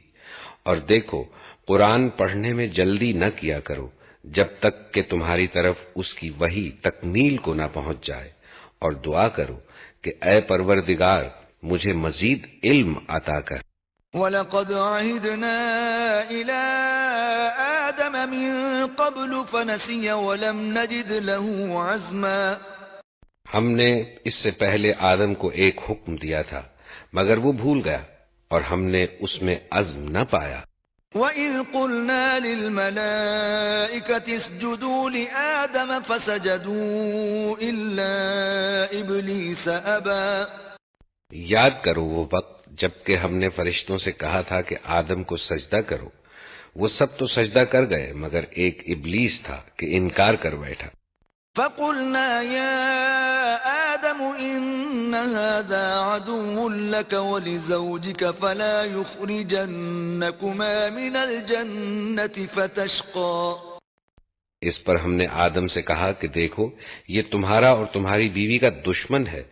B: اور دیکھو قرآن پڑھنے میں جلدی نہ کیا کرو جب تک کہ تمہاری طرف اس کی وحی تکمیل کو نہ پہنچ جائے، اور دعا کرو کہ اے پروردگار مجھے مزید علم عطا کر.
A: وَلَقَدْ عَهِدْنَا إِلَىٰ آدَمَ مِن قَبْلُ فَنَسِيَ وَلَمْ نَجِدْ لَهُ عَزْمًا.
B: ہم نے اس سے پہلے آدم کو ایک حکم دیا تھا مگر وہ بھول گیا اور ہم نے اس میں عزم نہ پایا.
A: وَإِذْ قُلْنَا لِلْمَلَائِكَةِ اسْجُدُوا لِآدَمَ فَسَجَدُوا إِلَّا إِبْلِيسَ أَبَىٰ.
B: یاد کرو وہ وقت جبکہ ہم نے فرشتوں سے کہا تھا کہ آدم کو سجدہ کرو، وہ سب تو سجدہ کر گئے مگر ایک ابلیس تھا کہ انکار کر بیٹھا.
A: فَقُلْنَا يَا آدَمُ إِنَّ هَٰذَا عَدُوٌّ لَّكَ وَلِزَوْجِكَ فَلَا يُخْرِجَنَّكُمَا مِنَ الْجَنَّةِ فَتَشْقَىٰ.
B: اس پر ہم نے آدم سے کہا کہ دیکھو یہ تمہارا اور تمہاری بیوی کا دشمن ہے،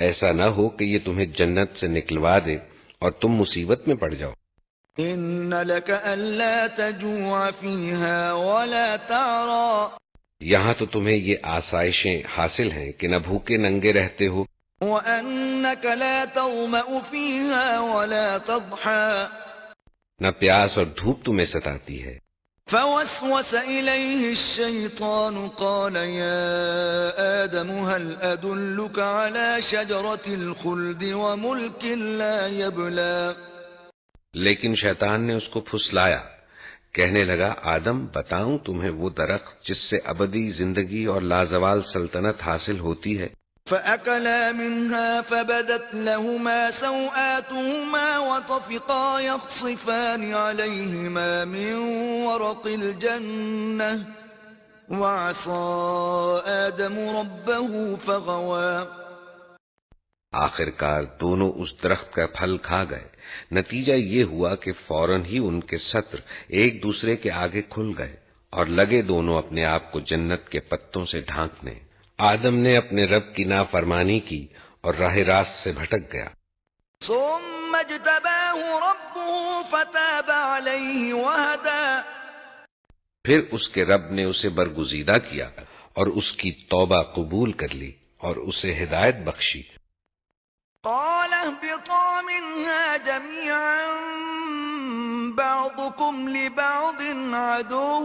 B: ایسا نہ ہو کہ یہ تمہیں جنت سے نکلوا دے اور تم مصیبت میں پڑ جاؤ.
A: إِنَّ لَكَ أَلَّا تَجُوعَ فِيهَا وَلَا تَعْرَىٰ.
B: یہاں تو تمہیں یہ آسائشیں حاصل ہیں کہ نہ بھوکے ننگے رہتے ہو،
A: وَأَنَّكَ لَا تَظْمَأُ فِيهَا وَلَا تَضْحَىٰ.
B: نہ پیاس اور دھوپ تمہیں ستاتی ہے.
A: فوسوس إليه الشيطان قال يا آدم هل أدلك على شجرة الخلد وملك لا يبلى.
B: لیکن شیطان نے اس کو پھسلایا، کہنے لگا آدم بتاؤں تمہیں وہ درخت جس سے ابدی زندگی اور لازوال سلطنت حاصل ہوتی ہے.
A: فأكلا منها فبدت لهما سوآتهما وطفقا يخصفان عليهما من ورق الجنة وعصى آدم ربه فغوى.
B: آخر کار دونوں اس درخت کا پھل کھا گئے. نتیجہ یہ ہوا کہ فوراً ہی ان کے ستر ایک دوسرے کے آگے کھل گئے اور لگے دونوں اپنے آپ کو جنت کے پتوں سے ڈھانکنے. آدم نے اپنے رب کی نافرمانی کی اور راہ راست سے بھٹک گیا.
A: ثم اجتباه ربه فتاب عليه وهدى.
B: پھر اس کے رب نے اسے برگزیدہ کیا اور اس کی توبہ قبول کر لی اور اسے ہدایت بخشی.
A: قال اهبطا منها جميعا بعضكم لبعض عدو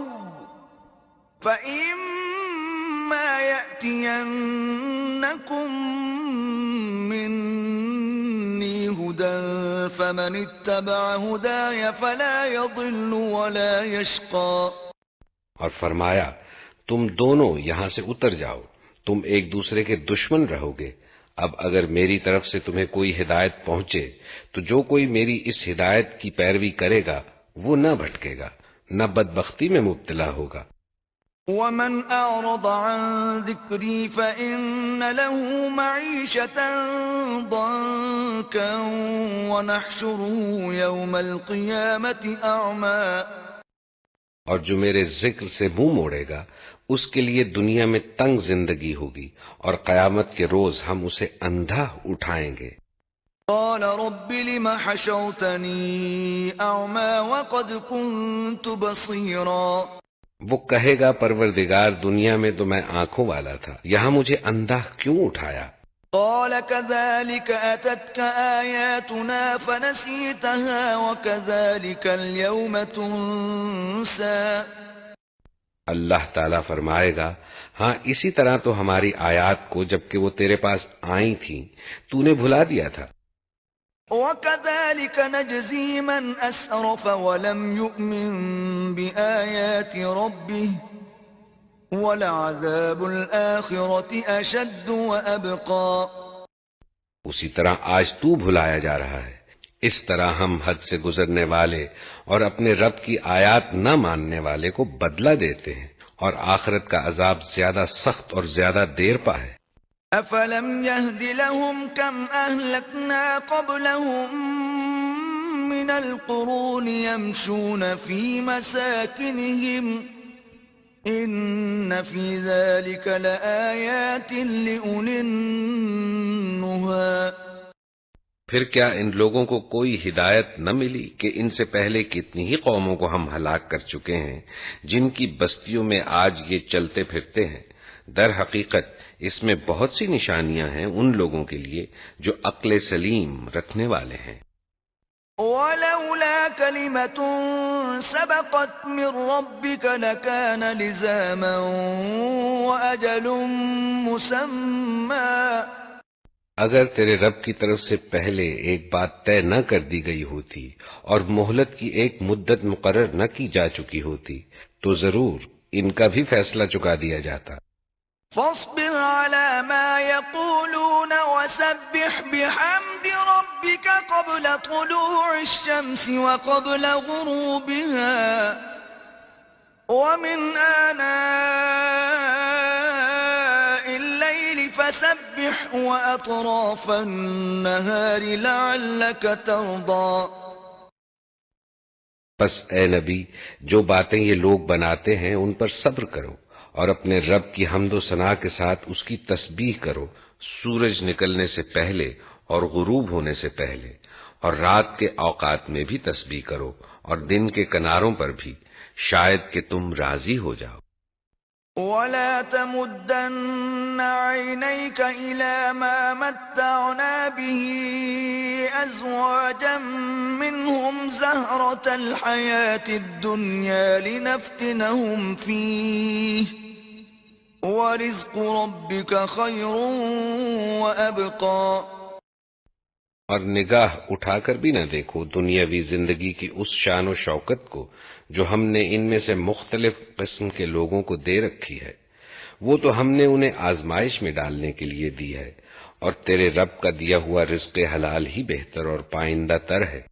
A: فإما يأتينكم مني هدى فمن اتبع هداي فلا يضل ولا يشقى.
B: اور فرمایا تم دونوں یہاں سے اتر جاؤ، تم ایک دوسرے کے دشمن رہو گے. اب اگر میری طرف سے تمہیں کوئی ہدایت پہنچے تو جو کوئی میری اس ہدایت کی پیروی کرے گا وہ نہ بھٹکے گا، نہ بدبختی میں مبتلا ہوگا.
A: ومن أعرض عن ذكري فإن له معيشة ضنكا ونحشره يوم القيامة أعمى.
B: اور جو میرے ذکر سے منہ موڑے گا اس کے لیے دنیا میں تنگ زندگی ہوگی اور قیامت کے روز ہم اسے اندھا اٹھائیں گے.
A: قال رب لم حشوتني أعمى وقد كنت بصيرا.
B: وہ کہے گا پروردگار دنیا میں تو میں آنکھوں والا تھا، یہاں مجھے اندھا کیوں اٹھایا؟
A: قال كذلك أتتك آياتنا فنسيتها وكذلك اليوم تنسى.
B: اللہ تعالیٰ فرمائے گا ہاں اسی طرح تو ہماری آیات کو جبکہ وہ تیرے پاس آئی تھیں تو نے بھلا دیا تھا.
A: وكذلك نجزي من أسرف ولم يؤمن بآيات ربه وَلَعَذَابُ الْآخِرَةِ أَشَدُّ وَأَبْقَى.
B: اسی طرح آج تو بھلایا جا رہا ہے. اس طرح ہم حد سے گزرنے والے اور اپنے رب کی آیات نہ ماننے والے کو بدلہ دیتے ہیں، اور آخرت کا عذاب زیادہ سخت اور زیادہ دیر پا ہے۔
A: أفلم يهد لهم كم أهلكنا قبلهم من القرون يمشون في مساكنهم إن في ذلك لآيات لأولي النهى۔
B: پھر کیا ان لوگوں کو کوئی ہدایت نہ ملی کہ ان سے پہلے کتنی ہی قوموں کو ہم ہلاک کر چکے ہیں جن کی بستیوں میں آج یہ چلتے پھرتے ہیں۔ در حقیقت اس میں بہت سی نشانیاں ہیں ان لوگوں کے لیے جو عقل سلیم رکھنے والے ہیں۔
A: وَلَوْلَا كَلِمَةٌ سَبَقَتْ مِنْ رَبِّكَ لَكَانَ لِزَامًا وَأَجَلٌ مُّسَمًّى۔
B: اگر تیرے رب کی طرف سے پہلے ایک بات طے نہ کر دی گئی ہوتی اور مہلت کی ایک مدت مقرر نہ کی جا چکی ہوتی تو ضرور ان کا بھی فیصلہ چکا دیا جاتا۔
A: فاصبر على ما يقولون وسبح بحمد ربك قبل طلوع الشمس وقبل غروبها ومن آناء الليل فسبح وأطراف النهار لعلك ترضى۔
B: بس اے نبی، جو باتیں یہ لوگ بناتے ہیں ان پر صبر کرو اور اپنے رب کی حمد و ثنا کے ساتھ اس کی تسبیح کرو سورج نکلنے سے پہلے اور غروب ہونے سے پہلے، اور رات کے اوقات میں بھی تسبیح کرو اور دن کے کناروں پر بھی، شاید کہ تم راضی ہو جاؤ۔
A: وَلَا تَمُدَّنَّ عَيْنَيْكَ إِلَى مَا مَتَّعْنَا بِهِ أَزْوَاجًا مِّنْهُمْ زَهْرَةَ الْحَيَاةِ الدُّنْيَا لِنَفْتِنَهُمْ فِيهِ وَرِزْقُ رَبِّكَ خَيْرٌ وَأَبْقَى۔
B: اور نگاہ اٹھا کر بھی نہ دیکھو دنیاوی زندگی کی اس شان و شوکت کو جو ہم نے ان میں سے مختلف قسم کے لوگوں کو دے رکھی ہے، وہ تو ہم نے انہیں آزمائش میں ڈالنے کے لیے دی ہے، اور تیرے رب کا دیا ہوا رزق حلال ہی بہتر اور پائندہ تر ہے۔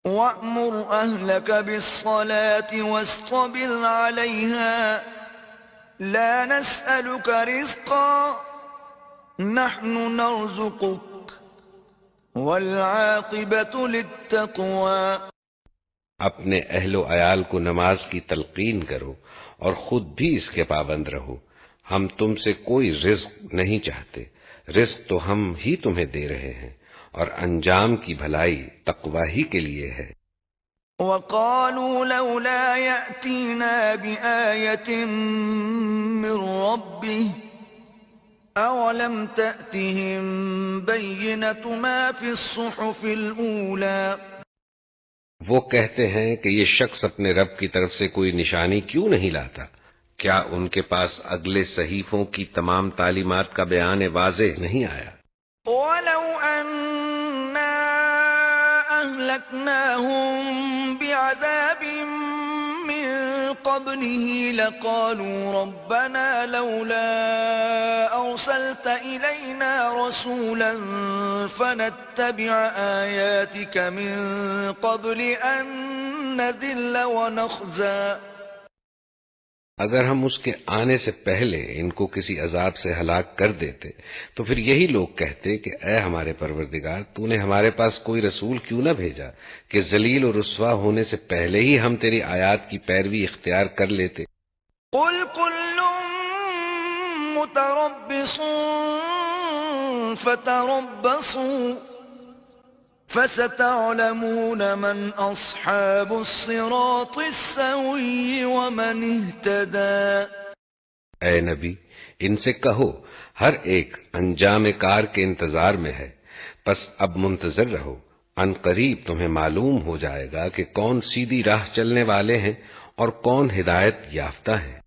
A: وَأْمُرْ أَهْلَكَ بِالصَّلَاةِ وَاصْطَبِرْ عَلَيْهَا لَا نَسْأَلُكَ رِزْقًا نَحْنُ نَرْزُقُكَ وَالْعَاقِبَةُ لِلتَّقْوَى۔
B: اپنے اہل و عیال کو نماز کی تلقین کرو اور خود بھی اس کے پابند رہو۔ ہم تم سے کوئی رزق نہیں چاہتے، رزق تو ہم ہی تمہیں دے رہے ہیں، اور انجام کی بھلائی تقوی ہی کے لیے ہے۔
A: وَقَالُوا لَوْلَا يَأْتِينَا بِآيَةٍ مِّن رَّبِّهِ أَوَلَمْ تَأْتِهِم بَيِّنَةُ مَا فِي الصُّحُفِ الْأُولَى۔
B: وہ کہتے ہیں کہ یہ شخص اپنے رب کی طرف سے کوئی نشانی کیوں نہیں لاتا؟ کیا ان کے پاس اگلے صحیفوں کی تمام تعلیمات کا بیان واضح نہیں آیا؟
A: وَلَوْ أَنَّا أَهْلَكْنَاهُم بِعَذَابٍ مِّن قَبْلِهِ لَقَالُوا رَبَّنَا لَوْلَا أَرْسَلْتَ إِلَيْنَا رَسُولًا فَنَتَّبِعَ آيَاتِكَ مِن قَبْلِ أَن نَّذِلَّ وَنَخْزَىٰ۔
B: اگر ہم اس کے آنے سے پہلے ان کو کسی عذاب سے ہلاک کر دیتے تو پھر یہی لوگ کہتے کہ اے ہمارے پروردگار، تو نے ہمارے پاس کوئی رسول کیوں نہ بھیجا کہ ذلیل و رسوا ہونے سے پہلے ہی ہم تیری آیات کی پیروی اختیار کر لیتے۔
A: قُلْ كُلٌّ مُّتَرَبِّصٌ فَتَرَبَّصُوا فَسَتَعْلَمُونَ مَنْ أَصْحَابُ الصِّرَاطِ السَّوِيِّ وَمَنِ اهْتَدَىٰ۔
B: اے نبی، ان سے کہو ہر ایک انجام کار کے انتظار میں ہے، پس اب منتظر رہو، عن قریب تمہیں معلوم ہو جائے گا کہ کون سیدھی راہ چلنے والے ہیں اور کون ہدایت یافتہ ہیں۔